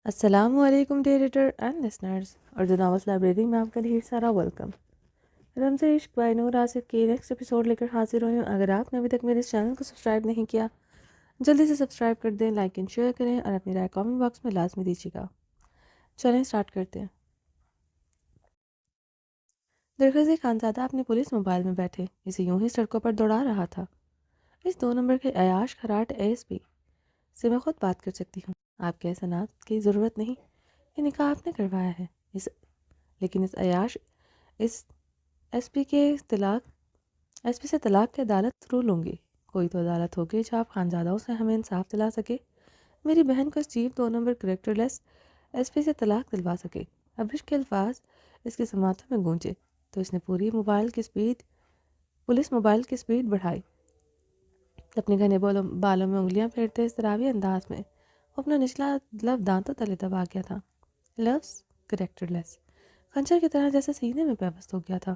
السلام علیکم dear editor and listeners, Urdu novels library میں آپ کا ڈھیر سارا ویلکم۔ رمز عشق بائی نور آصف کی نیکسٹ ایپیسوڈ لے کر حاضر ہوئی ہوں۔ اگر آپ نے ابھی تک میرے اس چینل کو سبسکرائب نہیں کیا، جلدی سے سبسکرائب کر دیں، لائک اینڈ شیئر کریں اور اپنی رائے کامنٹ باکس میں لازمی دیجیے گا۔ چلیں اسٹارٹ کرتے ہیں۔ درخزی خانزادہ اپنے پولیس موبائل میں بیٹھے اسے یوں ہی سڑکوں پر دوڑا رہا تھا۔ اس 2 نمبر کے عیاش خراٹ ASP سے میں خود بات کر سکتی ہوں، آپ کے احسانات کی ضرورت نہیں، یہ نکاح آپ نے کروایا ہے، لیکن اس عیاش اس ایس پی سے طلاق کی عدالت تھرو لوں گی۔ کوئی تو عدالت ہوگی جو آپ خانزادوں سے ہمیں انصاف دلا سکے، میری بہن کو اس چیف 2 نمبر کریکٹر لیس ایس پی سے طلاق دلوا سکے۔ ابرش کے الفاظ اس کے سماعتوں میں گونجے تو اس نے پولیس موبائل کی سپیڈ بڑھائی۔ اپنے گھنے بالوں میں انگلیاں پھیرتے اس طراوی انداز میں وہ اپنا نچلا لب دانتوں تلے دبا گیا تھا۔ لفظ کریکٹر لیس خنجر کی طرح جیسے سینے میں پیوست ہو گیا تھا۔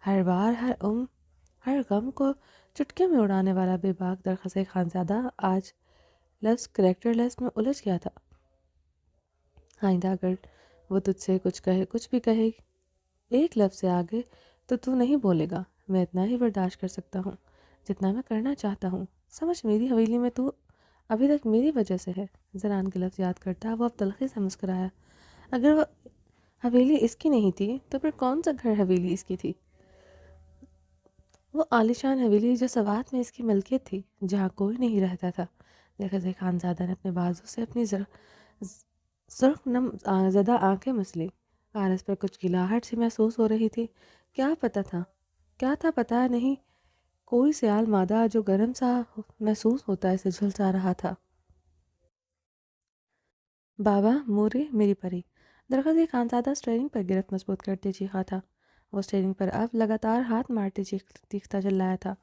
ہر بار ہر غم کو چٹکیوں میں اڑانے والا بے باک درخت خانزادہ آج لفظ کریکٹر لیس میں الجھ گیا تھا۔ آئندہ اگر وہ تجھ سے کچھ بھی کہے ایک لفظ سے آگے تو نہیں بولے گا۔ میں اتنا ہی برداشت کر سکتا ہوں جتنا میں کرنا چاہتا ہوں۔ سمجھ، میری حویلی میں تو ابھی تک میری وجہ سے ہے۔ زران کے لفظ یاد کرتا وہ اب تلخی سے مسکرایا۔ اگر وہ حویلی اس کی نہیں تھی تو پھر کون سا گھر حویلی اس کی تھی؟ وہ عالیشان حویلی جو سوات میں اس کی ملکیت تھی، جہاں کوئی نہیں رہتا تھا۔ درخت خانزادہ نے اپنے بازو سے اپنی سرخ نم زدہ آنکھیں مسلی۔ آرس پر کچھ گلاہٹ سی محسوس ہو رہی تھی۔ کیا تھا پتہ نہیں، کوئی سیال مادہ جو گرم سا محسوس ہوتا اسے جھلسا رہا تھا۔ بابا مورے میری پری، درخت خانزادہ اسٹیئرنگ پر گرفت مضبوط کرتے چیخا تھا۔ وہ اسٹیئرنگ پر اب لگاتار ہاتھ مارتے چیختا چلایا تھا۔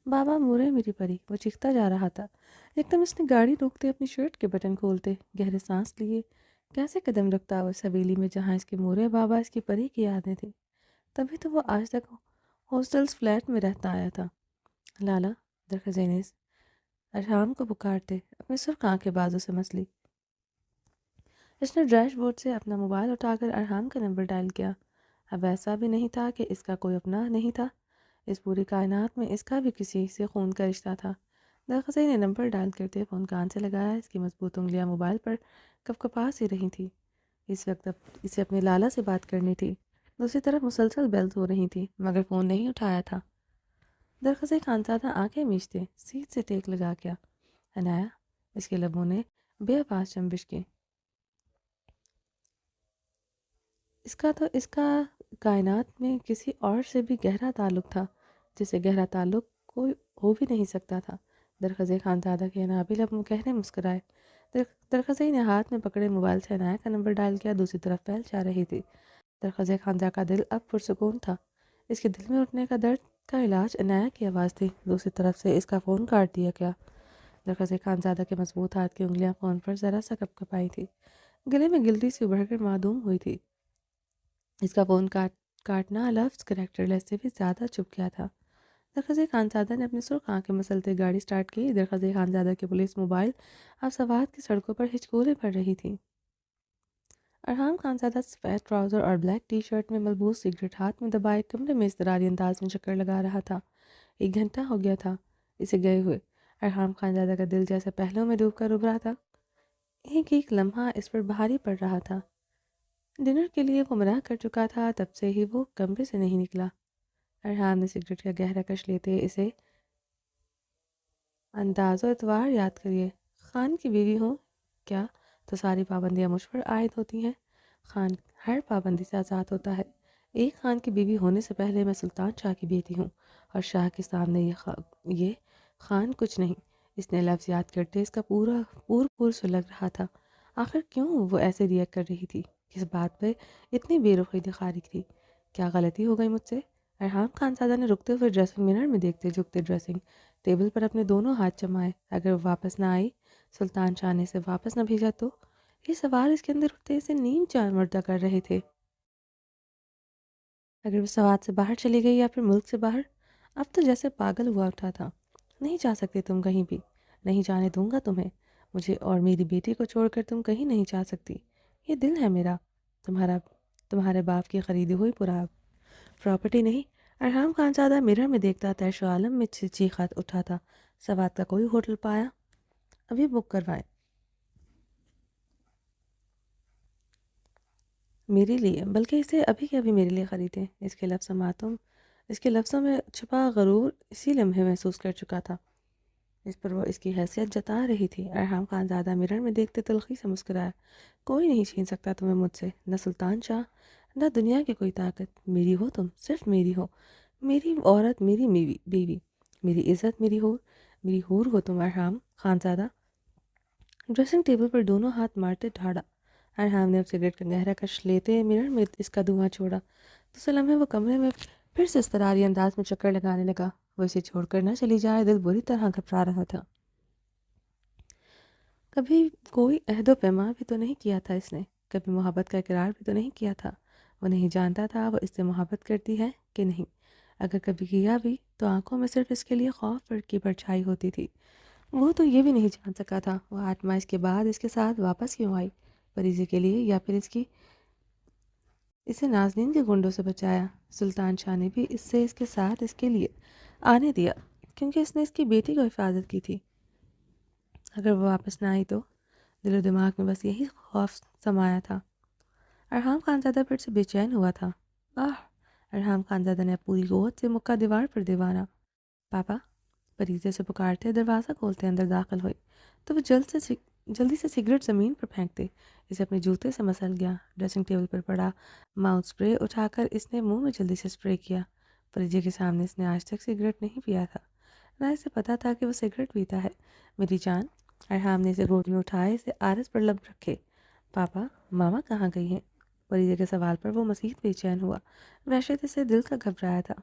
بابا مورے میری پری، وہ چیختا جا رہا تھا۔ ایک دم اس نے گاڑی روکتے اپنی شرٹ کے بٹن کھولتے گہرے سانس لیے کیسے قدم رکھتا وہ اس حویلی میں جہاں اس کے مورے بابا اس کی پری کی یادیں تھیں۔ تبھی تو وہ آج تک ہاسٹلز فلیٹ میں رہتا آیا تھا۔ لالا، درخت نے ارحام کو پکارتے اپنے سرخ آنکھ کے بازو سے مسلی۔ اس نے ڈیش بورڈ سے اپنا موبائل اٹھا کر ارحام کا نمبر ڈائل کیا۔ اب ایسا بھی نہیں تھا کہ اس کا کوئی اپنا نہیں تھا، اس پوری کائنات میں اس کا بھی کسی سے خون کا رشتہ تھا۔ درخت نے نمبر ڈائل کرتے فون کان سے لگایا۔ اس کی مضبوط انگلیاں موبائل پر کپکپا سی رہی تھی۔ اس وقت اب اسے اپنے لالا سے بات کرنی تھی۔ دوسری طرف مسلسل بیلز ہو رہی تھی مگر فون نہیں اٹھایا تھا۔ درخت خانزادہ آنکھیں میچتے سیٹ سے ٹیک لگا گیا۔ عنایا، اس کے لبوں نے بے آواز جنبش کی۔ اس کا کائنات میں کسی اور سے بھی گہرا تعلق تھا، جسے گہرا تعلق کوئی ہو بھی نہیں سکتا تھا۔ درخت خانزادہ کے نابی لب کہنے مسکرائے۔ درخت نے ہاتھ میں پکڑے موبائل سے عنایا کا نمبر ڈائل کیا۔ دوسری طرف پھیل جا رہی تھی۔ درخت خانزادہ کا دل اب پرسکون تھا۔ اس کے دل میں اٹھنے کا درد کا علاج عنایا کی آواز تھی۔ دوسری طرف سے اس کا فون کاٹ دیا گیا۔ درخت خانزادہ کے مضبوط ہاتھ کی انگلیاں فون پر ذرا سا کپکپائی تھی، گلے میں گلٹی سے ابھر کر معدوم ہوئی تھی۔ اس کا فون کاٹنا لفظ کریکٹر لیس سے بھی زیادہ چپ گیا تھا۔ درخت خانزادہ نے اپنی سرخ آنکھیں مسلتے گاڑی سٹارٹ کی۔ درخت خانزادہ کے پولیس موبائل اب سوات کی سڑکوں پر ہچکولے پڑ رہی تھی۔ ارحام خانزادہ سفید ٹراؤزر اور بلیک ٹی شرٹ میں ملبوس سگریٹ ہاتھ میں دبائے کمرے میں اضطراری انداز میں چکر لگا رہا تھا۔ 1 گھنٹہ ہو گیا تھا اسے گئے ہوئے۔ ارحام خانزادہ کا دل جیسے پہلوں میں ڈوب کر ابھرا رہا تھا۔ ایک لمحہ اس پر بھاری پڑ رہا تھا۔ ڈنر کے لیے وہ منع کر چکا تھا، تب سے ہی وہ کمرے سے نہیں نکلا۔ ارحام نے سگریٹ کا گہرا کش لیتے اسے انداز و اعتبار یاد کریے۔ خان کی بیوی ہوں کیا تو ساری پابندیاں مجھ پر عائد ہوتی ہیں۔ خان ہر پابندی سے آزاد ہوتا ہے۔ ایک خان کی بیوی ہونے سے پہلے میں سلطان شاہ کی بیٹی ہوں اور شاہ کے سامنے یہ خان کچھ نہیں۔ اس نے لفظ یاد کرتے اس کا پور سلگ رہا تھا۔ آخر کیوں وہ ایسے ریئیکٹ کر رہی تھی؟ کس بات پہ اتنی بے رخی دکھا رہی تھی؟ کیا غلطی ہو گئی مجھ سے؟ ارحام خانزادہ نے رکتے ہوئے ڈریسنگ مرر میں دیکھتے جھکتے ڈریسنگ ٹیبل پر اپنے دونوں ہاتھ جمائے۔ اگر وہ واپس نہ آئی، سلطان شاہ نے اسے واپس نہ بھیجا تو؟ یہ سوال اس کے اندر اٹھتے اسے نیم جان مردہ کر رہے تھے۔ اگر وہ سوات سے باہر چلی گئی یا پھر ملک سے باہر؟ اب تو جیسے پاگل ہوا اٹھا تھا۔ نہیں جا سکتے تم کہیں بھی، نہیں جانے دوں گا تمہیں۔ مجھے اور میری بیٹی کو چھوڑ کر تم کہیں نہیں جا سکتی۔ یہ دل ہے میرا، تمہارا تمہارے باپ کی خریدی ہوئی پراپرٹی نہیں۔ ارحام خانزادہ مرر میں دیکھتا تیش و عالم میں چیخا اٹھا تھا۔ سوات کا کوئی ہوٹل پایا؟ ابھی بک کروائیں میرے لیے، بلکہ اسے ابھی کے ابھی میرے لیے خریدیں۔ اس کے لفظوں میں چھپا غرور اسی لمحے محسوس کر چکا تھا اس پر وہ اس کی حیثیت جتا رہی تھی۔ ارحام خانزادہ مرر میں دیکھتے تلخی سے مسکرایا۔ کوئی نہیں چھین سکتا تمہیں مجھ سے، نہ سلطان شاہ نہ دنیا کی کوئی طاقت۔ میری ہو تم، صرف میری ہو، میری عورت، میری بیوی، میری عزت، میری حور ہو تم ارحام خانزادہ۔ ڈریسنگ ٹیبل پر دونوں ہاتھ مارتے ڈھاڑا۔ ارحام نے اب سگریٹ کا گہرا کش لیتے مرر میں اس کا دھواں چھوڑا تو اس لمحے وہ کمرے میں پھر سے اضطراری انداز میں چکر لگانے لگا۔ وہ اسے چھوڑ کر نہ چلی جائے، دل بری طرح گھبرا رہا تھا۔ کبھی کوئی عہد و پیمان بھی تو نہیں کیا تھا اس نے، کبھی محبت کا اقرار بھی تو نہیں کیا تھا۔ وہ نہیں جانتا تھا وہ اس سے محبت کرتی ہے کہ نہیں۔ اگر کبھی کیا بھی تو آنکھوں میں صرف اس کے لیے خوف کی پرچھائی ہوتی تھی۔ وہ تو یہ بھی نہیں جان سکا تھا وہ 8 ماہ اس کے بعد اس کے ساتھ واپس کیوں آئی، پریزے کے لیے یا پھر اسے نازنین کے گنڈوں سے بچایا۔ سلطان شاہ نے بھی اس کے ساتھ اس کے لیے آنے دیا کیونکہ اس نے اس کی بیٹی کو حفاظت کی تھی۔ اگر وہ واپس نہ آئی تو دل و دماغ میں بس یہی خوف سمایا تھا۔ ارحام خانزادہ پھر سے بے چین ہوا تھا۔ ارحام خانزادہ نے پوری قوت سے مکہ دیوار پر دیوانا۔ پاپا، پریزے سے پکارتے دروازہ کھولتے اندر داخل ہوئے تو وہ جلدی سے سگریٹ زمین پر پھینکتے اسے اپنے جوتے سے مسل گیا۔ ڈریسنگ ٹیبل پر پڑا ماؤتھ سپرے اٹھا کر اس نے منہ میں جلدی سے سپرے کیا۔ پریزے کے سامنے اس نے آج تک سگریٹ نہیں پیا تھا، نہ اسے پتا تھا کہ وہ سگریٹ پیتا ہے۔ میری جان، ارحام نے اسے گود میں اٹھائے، اسے آرس پر لب رکھے۔ پاپا، ماما کہاں گئی ہیں؟ پریزے کے سوال پر وہ مزید بے چین ہوا۔ وحشت اسے دل کا گھبرایا تھا۔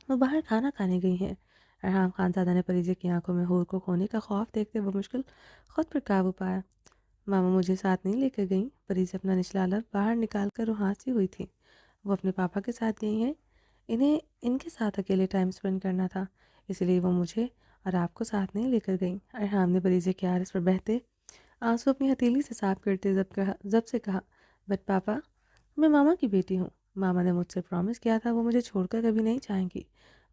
وہ باہر کھانا کھانے گئی ہیں۔ ارحام خانزادہ نے پریزے کی آنکھوں میں حور کو کھونے کا خوف دیکھتے وہ مشکل خود پر قابو پایا۔ ماما مجھے ساتھ نہیں لے کر گئیں؟ پریزے اپنا نچلا لب باہر نکال کر روحانسی ہوئی تھی۔ وہ اپنے پاپا کے ساتھ گئی ہیں، انہیں ان کے ساتھ اکیلے ٹائم سپینڈ کرنا تھا، اس لیے وہ مجھے اور آپ کو ساتھ نہیں لے کر گئیں۔ ارحام نے پریزے کے آرس پر بہتے آنسو اپنی ہتھیلی سے صاف کرتے ضبط سے کہا، بٹ پاپا، میں ماما کی بیٹی ہوں، ماما نے مجھ سے پرومس کیا تھا وہ مجھے چھوڑ کر کبھی نہیں جائیں گی۔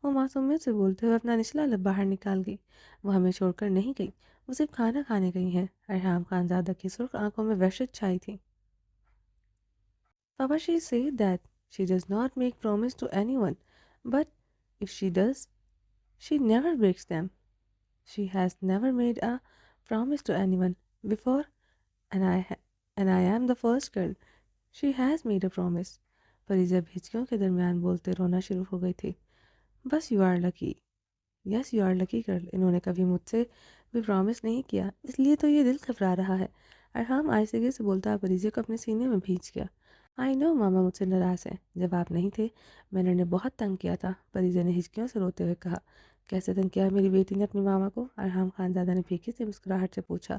وہ معصومیت سے بولتے ہوئے اپنا نچلا لب باہر نکال گئی۔ وہ ہمیں چھوڑ کر نہیں گئی، وہ صرف کھانا کھانے گئی ہیں۔ ارحام خانزادہ کی سرخ آنکھوں میں وحشت چھائی تھی۔ پاپا، she said that she does not make promise to anyone, but if she does, she never breaks them. She has never made a promise to anyone before, and I am the first girl she has made a promise. فریضہ بھیجکیوں کے درمیان بولتے رونا شروع ہو گئی تھی۔ بس you are lucky, yes you are lucky girl, انہوں نے کبھی مجھ سے بھی پرومس نہیں کیا، اس لیے تو یہ دل گھبرا رہا ہے۔ ارحام آہستگی سے بولتا پریزے کو اپنے سینے میں بھینچ گیا۔ آئی نو ماما مجھ سے ناراض ہے، جب آپ نہیں تھے میں نے انہیں بہت تنگ کیا تھا، پریزے نے ہچکیوں سے روتے ہوئے کہا۔ کیسے تنگ کیا میری بیٹی نے اپنی ماما کو؟ ارحام خانزادہ نے پھیکی سے مسکراہٹ سے پوچھا۔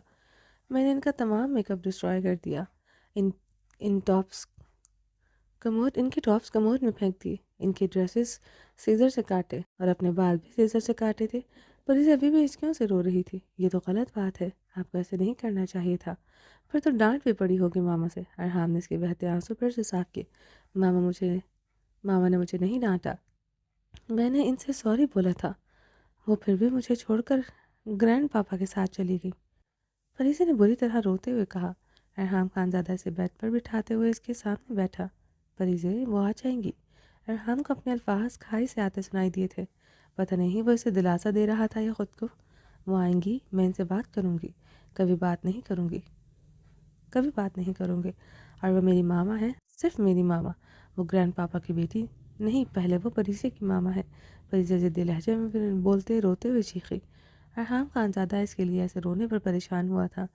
میں نے ان کا تمام میک اپ ڈسٹرائے کر دیا، ان کی ٹاپس کموڈ میں پھینک دی، ان کی ڈریسز سیزر سے کاٹے اور اپنے بال بھی سیزر سے کاٹے تھے۔ پریزا ابھی بھی ہچکیوں سے رو رہی تھی۔ یہ تو غلط بات ہے، آپ کو ایسے نہیں کرنا چاہیے تھا، پھر تو ڈانٹ بھی پڑی ہوگی ماما سے۔ ارحام نے اس کے بہتے آنسو پھر سے صاف کیے۔ ماما نے مجھے نہیں ڈانٹا، میں نے ان سے سوری بولا تھا، وہ پھر بھی مجھے چھوڑ کر گرینڈ پاپا کے ساتھ چلی گئی، فریزے نے بری طرح روتے ہوئے کہا۔ ارحام خانزادہ سے بیڈ پر بٹھاتے ہوئے اس کے سامنے بیٹھا۔ فریزے، وہ آ جائیں گی۔ ارحام کو اپنے الفاظ کھائی سے آتے سنائی دیے تھے، پتہ نہیں وہ اسے دلاسا دے رہا تھا یا خود کو۔ وہ آئیں گی، میں ان سے بات کروں گی، کبھی بات نہیں کروں گی، اور وہ میری ماما ہے، صرف میری ماما، وہ گرینڈ پاپا کی بیٹی نہیں، پہلے وہ پریزے کی ماما ہے۔ فریزے ضدی لہجے میں بولتے روتے ہوئے چیخی۔ ارحام خانزادہ اس کے لیے ایسے رونے پر پریشان ہوا تھا،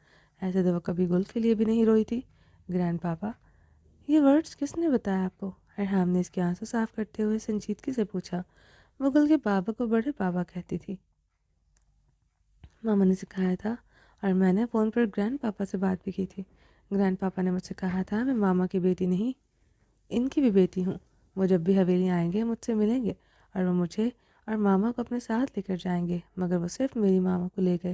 ایسے تو وہ کبھی گل کے لیے بھی نہیں روئی تھی۔ گرینڈ پاپا، یہ ورڈز کس نے بتایا آپ کو؟ ارحام نے اس کے آنسو صاف کرتے ہوئے سنجیدگی سے پوچھا۔ وہ گل کے بابا کو بڑے بابا کہتی تھی، ماما نے سکھایا تھا، اور میں نے فون پر گرینڈ پاپا سے بات بھی کی تھی۔ گرینڈ پاپا نے مجھ سے کہا تھا میں ماما کی بیٹی نہیں، ان کی بھی بیٹی ہوں، وہ جب بھی حویلی آئیں گے مجھ سے ملیں گے، اور وہ مجھے اور ماما کو اپنے ساتھ لے کر جائیں گے، مگر وہ صرف میری ماما کو لے گئے،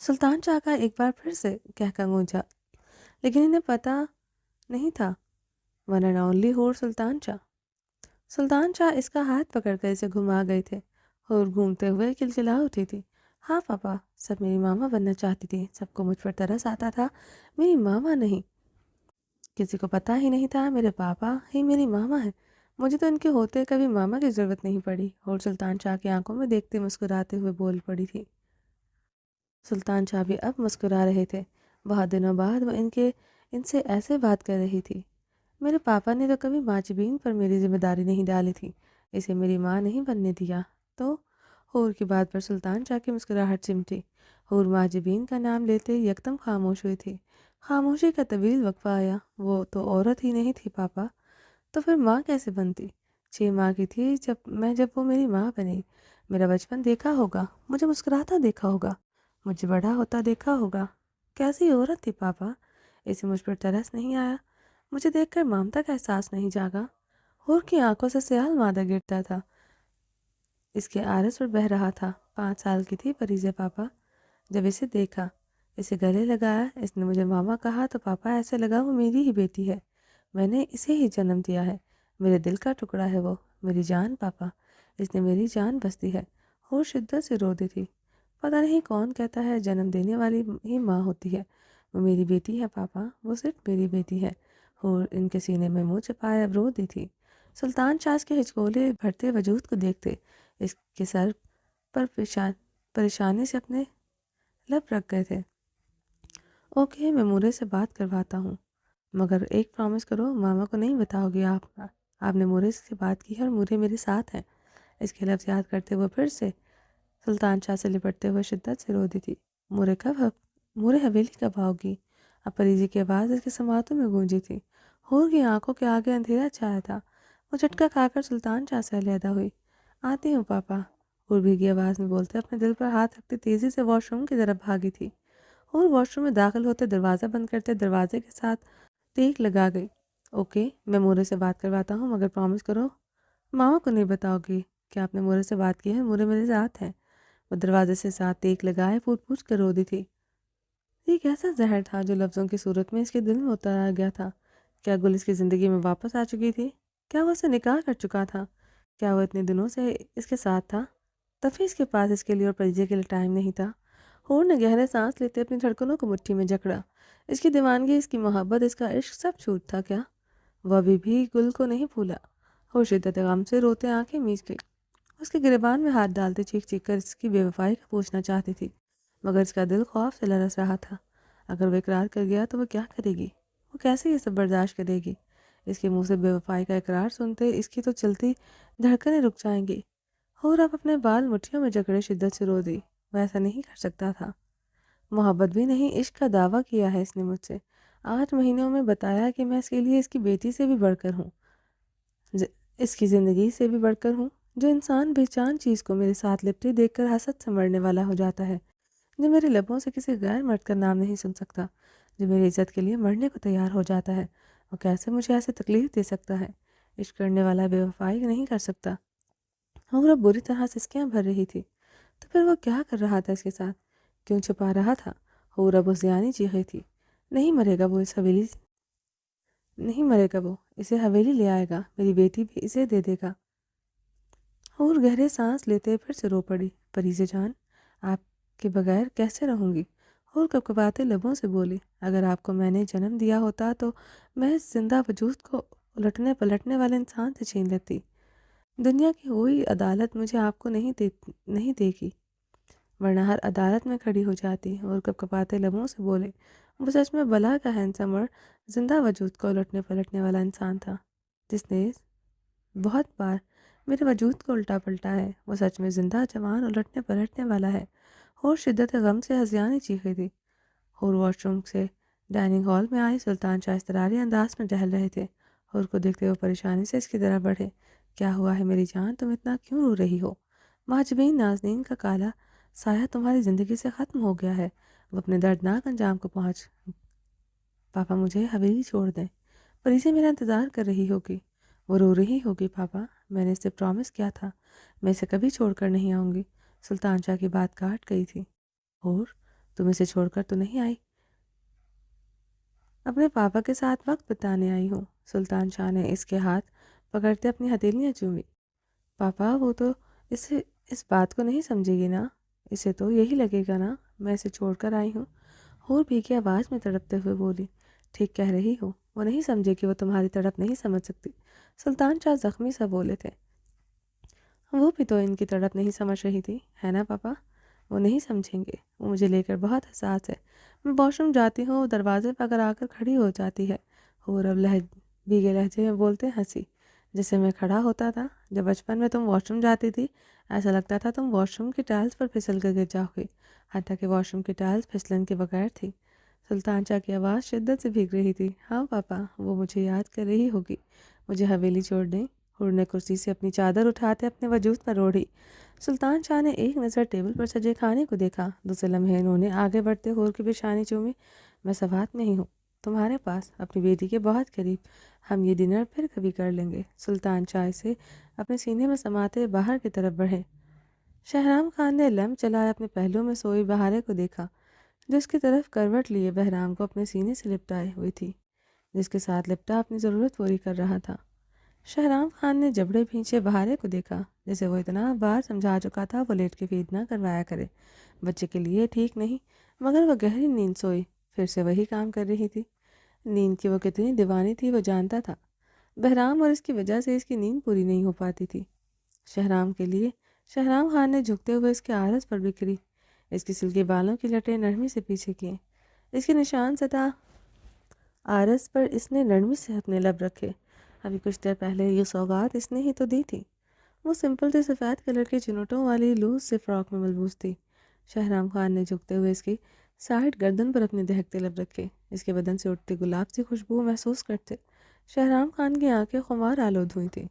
سلطان شاہ کا ایک بار پھر سے کہکا گونجا، لیکن انہیں پتہ نہیں تھا ون اینڈ اونلی ہور سلطان شاہ۔ سلطان شاہ اس کا ہاتھ پکڑ کر اسے گھما گئے تھے اور گھومتے ہوئے کلکلا اٹھی تھی۔ ہاں پاپا، سب میری ماما بننا چاہتی تھی، سب کو مجھ پر ترس آتا تھا، میری ماما نہیں۔ کسی کو پتہ ہی نہیں تھا میرے پاپا ہی میری ماما ہے۔ مجھے تو ان کے ہوتے کبھی ماما کی ضرورت نہیں پڑی۔ اور سلطان شاہ کی آنکھوں میں دیکھتے مسکراتے ہوئے بول پڑی تھی۔ سلطان شاہ بھی اب مسکرا رہے تھے۔ بہت دنوں بعد وہ ان سے ایسے بات کر رہی تھی۔ میرے پاپا نے تو کبھی ماجبین پر میری ذمہ داری نہیں ڈالی تھی، اسے میری ماں نہیں بننے دیا تو۔ حور کی بات پر سلطان شاہ کی مسکراہٹ سمٹی۔ حور ماجبین کا نام لیتے یکدم خاموش ہوئی تھی۔ خاموشی کا طویل وقفہ آیا۔ وہ تو عورت ہی نہیں تھی پاپا، تو پھر ماں کیسے بنتی؟ 6 ماہ کی تھی جب وہ میری ماں بنی۔ میرا بچپن دیکھا ہوگا، مجھے مسکراتا دیکھا ہوگا، مجھے بڑا ہوتا دیکھا ہوگا۔ کیسی عورت تھی پاپا؟ اسے مجھ پر ترس نہیں آیا؟ مجھے دیکھ کر ممتا کا احساس نہیں جاگا؟ حور کی آنکھوں سے سیال مادہ گرتا تھا، اس کے آرس پر بہہ رہا تھا۔ 5 سال کی تھی پریزے پاپا جب اسے دیکھا، اسے گلے لگایا، اس نے مجھے ماما کہا تو پاپا ایسے لگا وہ میری ہی بیٹی ہے، میں نے اسے ہی جنم دیا ہے، میرے دل کا ٹکڑا ہے وہ، میری جان پاپا، اس نے میری جان بستی ہے۔ حور شدت سے رو دی تھی۔ پتہ نہیں کون کہتا ہے جنم دینے والی ہی ماں ہوتی ہے، وہ میری بیٹی ہے پاپا، وہ صرف میری بیٹی ہے۔ حور ان کے سینے میں منہ چھپائے اب رو دی تھی۔ سلطان شاہ کے ہچکولے بھرتے وجود کو دیکھتے اس کے سر پر پریشانی سے اپنے لب رکھ گئے تھے۔ اوکے، میں مورے سے بات کرواتا ہوں، مگر ایک پرامس کرو، ماما کو نہیں بتاؤ گی آپ نے مورے سے بات کی ہے اور مورے میرے ساتھ ہیں۔ اس کے لفظ یاد کرتے ہوئے پھر سے سلطان شاہ سے لپٹتے ہوئے شدت سے رو دی تھی۔ مورے حویلی کب آؤ گی؟ اب پریزی کی آواز اس کے سماعتوں میں گونجی تھی۔ حور کی آنکھوں کے آگے اندھیرا چھایا تھا۔ وہ جھٹکا کھا کر سلطان شاہ سے علیحدہ ہوئی۔ آتی ہوں پاپا، حور بھیگی آواز میں بولتے اپنے دل پر ہاتھ رکھتے تیزی سے واش روم کی طرف بھاگی تھی۔ حور واش روم میں داخل ہوتے دروازہ بند کرتے دروازے کے ساتھ ٹیک لگا گئی۔ اوکے، میں مورے سے بات کرواتا ہوں، مگر پرامس کرو ماما کو نہیں بتاؤ گی کہ آپ نے مورے سے بات کی ہے، مورے میرے ساتھ ہیں۔ وہ دروازے سے ساتھ ٹیک لگائے پوچھ پوچھ کر رو دی تھی۔ یہ کیسا زہر تھا جو لفظوں کی صورت میں اس کے دل میں اتر آ گیا تھا؟ کیا گل اس کی زندگی میں واپس آ چکی تھی؟ کیا وہ اسے نکاح کر چکا تھا؟ کیا وہ اتنے دنوں سے اس کے ساتھ تھا؟ تفیظ کے پاس اس کے لیے اور پریزے کے لیے ٹائم نہیں تھا۔ حور نے گہرے سانس لیتے اپنی دھڑکنوں کو مٹھی میں جکڑا۔ اس کی دیوانگی، اس کی محبت، اس کا عشق سب چھوٹ تھا کیا؟ وہ ابھی بھی گل کو نہیں بھولا۔ حور شدت غم سے روتے آنکھیں میچ گئی۔ اس کے گریبان میں ہاتھ ڈالتے چیخ چیخ کر اس کی بے وفائی کا پوچھنا چاہتی تھی، مگر اس کا دل خوف سے لرز رہا تھا۔ اگر وہ اقرار کر گیا تو وہ کیا کرے گی؟ وہ کیسے یہ سب برداشت کرے گی؟ اس کے منہ سے بے وفائی کا اقرار سنتے اس کی تو چلتی دھڑکنیں رک جائیں گی۔ حور اب اپنے بال مٹھیوں میں جکڑے شدت سے رو دی۔ وہ ایسا نہیں کر سکتا تھا۔ محبت بھی نہیں، عشق کا دعویٰ کیا ہے اس نے مجھ سے۔ 8 مہینوں میں بتایا کہ میں اس کے لیے اس کی بیٹی سے بھی بڑھ کر ہوں، اس کی زندگی سے بھی بڑھ کر ہوں۔ جو انسان بے جان چیز کو میرے ساتھ لپٹے دیکھ کر حسد سے مرنے والا ہو جاتا ہے، جو میرے لبوں سے کسی غیر مرد کا نام نہیں سن سکتا، جو میری عزت کے لیے مرنے کو تیار ہو جاتا ہے، وہ کیسے مجھے ایسے تکلیف دے سکتا ہے؟ عشق کرنے والا بے وفائی نہیں کر سکتا۔ اور اب بری طرح سسکیاں بھر رہی تھی۔ تو پھر وہ کیا کر رہا تھا اس کے ساتھ؟ کیوں چھپا رہا تھا؟ اور اب زیانی چیخی تھی۔ نہیں مرے گا وہ اس حویلی، نہیں مرے گا وہ، اسے حویلی لے آئے گا، میری بیٹی بھی اسے دے دے گا۔ اور گہرے سانس لیتے پھر سے رو پڑی۔ پریزے جان، آپ کے بغیر کیسے رہوں گی؟ اور کپکپاتے لبوں سے بولی، اگر آپ کو میں نے جنم دیا ہوتا تو میں اس زندہ وجود کو الٹنے پلٹنے والے انسان سے چھین لیتی۔ دنیا کی کوئی عدالت مجھے آپ کو نہیں دے گی، ورنہ ہر عدالت میں کھڑی ہو جاتی۔ اور کپکپاتے لبوں سے بولے، وہ سچ میں بلا کا ہینسم اور زندہ وجود کو الٹنے پلٹنے والا انسان تھا، جس نے بہت بار میرے وجود کو الٹا پلٹا ہے۔ وہ سچ میں زندہ جوان الٹنے پلٹنے والا ہے۔ اور شدت غم سے ہنسیاں چیخی تھی۔ اور واش روم سے ڈائننگ ہال میں آئی۔ سلطان شاہ اضطراری انداز میں ٹہل رہے تھے۔ اور کو دیکھتے ہوئے پریشانی سے اس کی طرف بڑھے۔ کیا ہوا ہے میری جان، تم اتنا کیوں رو رہی ہو؟ ماجبین نازنین کا کالا سایہ تمہاری زندگی سے ختم ہو گیا ہے، وہ اپنے دردناک انجام کو پہنچ۔ پاپا مجھے حویلی چھوڑ دیں، پریزی میرا انتظار کر رہی ہوگی۔ وہ رو رہی ہوگی پاپا، میں نے اسے پرامس کیا تھا، میں اسے کبھی چھوڑ کر نہیں آؤں گی۔ سلطان شاہ کی بات کاٹ گئی تھی۔ اور تم اسے چھوڑ کر تو نہیں آئی؟ اپنے پاپا کے ساتھ وقت بتانے آئی ہوں۔ سلطان شاہ نے اس کے ہاتھ پکڑتے اپنی ہتھیلیاں چومی۔ پاپا وہ تو اسے اس بات کو نہیں سمجھے گی نا، اسے تو یہی لگے گا نا میں اسے چھوڑ کر آئی ہوں۔ ہور بھیگی آواز میں تڑپتے ہوئے بولی، ٹھیک کہہ رہی ہو، وہ نہیں سمجھے کہ وہ تمہاری تڑپ نہیں سمجھ سکتی۔ سلطان شاہ زخمی سا بولے تھے، وہ بھی تو ان کی تڑپ نہیں سمجھ رہی تھی، ہے نا پاپا؟ وہ نہیں سمجھیں گے، وہ مجھے لے کر بہت حساس ہے۔ میں واش روم جاتی ہوں، وہ دروازے پر اگر آ کر کھڑی ہو جاتی ہے۔ ہور اب بھیگے لہجے میں بولتے ہنسی، جیسے میں کھڑا ہوتا تھا جب بچپن میں تم واش روم جاتی تھی، ایسا لگتا تھا تم واش روم کی ٹائلز پر پھسل کر گر جاؤ گی، حتیٰ کہ واش روم کی ٹائلز پھسلن کے بغیر تھی۔ سلطان شاہ کی آواز شدت سے بھیگ رہی تھی۔ ہاں پاپا، وہ مجھے یاد کر رہی ہوگی، مجھے حویلی چھوڑ دیں۔ ہور نے کرسی سے اپنی چادر اٹھاتے اپنے وجود پر اوڑھی۔ سلطان شاہ نے ایک نظر ٹیبل پر سجے کھانے کو دیکھا، دوسرے لمحے انہوں نے آگے بڑھتے ہور کی پیشانی چومی۔ میں سوات میں ہی ہوں، تمہارے پاس، اپنی بیٹی کے بہت قریب، ہم یہ ڈنر پھر کبھی کر لیں گے۔ سلطان شاہ سے اپنے سینے میں سماتے باہر کی طرف بڑھے۔ شہرام خان نے لیمپ چلایا اپنے پہلو میں سوئی بہارے کو دیکھا، جو اس کی طرف کروٹ لیے بہرام کو اپنے سینے سے لپٹائے ہوئی تھی، جس کے ساتھ لپٹا اپنی ضرورت پوری کر رہا تھا۔ شہرام خان نے جبڑے بھینچے بہارے کو دیکھا، جیسے وہ اتنا بار سمجھا چکا تھا وہ لیٹ کے فیڈ نہ کروایا کرے، بچے کے لیے ٹھیک نہیں، مگر وہ گہری نیند سوئی پھر سے وہی کام کر رہی تھی۔ نیند کی وہ کتنی دیوانی تھی وہ جانتا تھا، بہرام اور اس کی وجہ سے اس کی نیند پوری نہیں ہو پاتی تھی۔ شہرام کے لیے شہرام خان نے جھکتے ہوئے اس کے عارض پر بکھری، اس کی سلکی بالوں کی لٹیں نرمی سے پیچھے کیں، اس کے نشان زدہ عارض پر اس نے نرمی سے اپنے لب رکھے۔ ابھی کچھ دیر پہلے یہ سوغات اس نے ہی تو دی تھی۔ وہ سمپل سے سفید کلر کے چنوٹوں والی لوز سے فراک میں ملبوس تھی۔ شہرام خان نے جھکتے ہوئے اس کی سائڈ گردن پر اپنے دہکتے لب رکھے، اس کے بدن سے اٹھتی گلاب سی خوشبو محسوس کرتے۔ شہرام خان کی آنکھیں خمار آلود ہوئی تھیں۔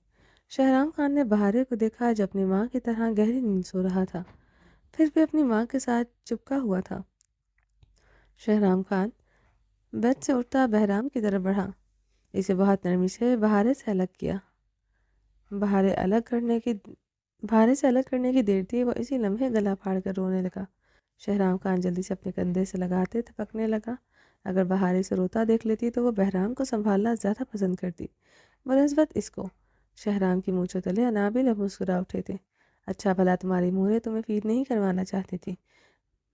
شہرام خان نے بہارے کو دیکھا جو اپنی ماں کی طرح گہری نیند سو رہا تھا، پھر بھی اپنی ماں کے ساتھ چپکا ہوا تھا۔ شہرام خان بیڈ سے اٹھتا بہرام کی طرف بڑھا، اسے بہت نرمی سے بہارے سے الگ کیا۔ بہارے سے الگ کرنے کی دیر تھی، وہ اسی لمحے گلا پھاڑ کر رونے لگا۔ شہرام خان جلدی سے اپنے کندھے سے لگاتے تھپکنے لگا۔ اگر بہارے سے روتا دیکھ لیتی تو وہ بہرام کو سنبھالنا زیادہ پسند کرتی، بنسبت اس کو۔ شہرام کی مونچھوں تلے انابل اب مسکرا اٹھے تھے۔ اچھا بھلا تمہاری مورے تمہیں فیڈ نہیں کروانا چاہتی تھی،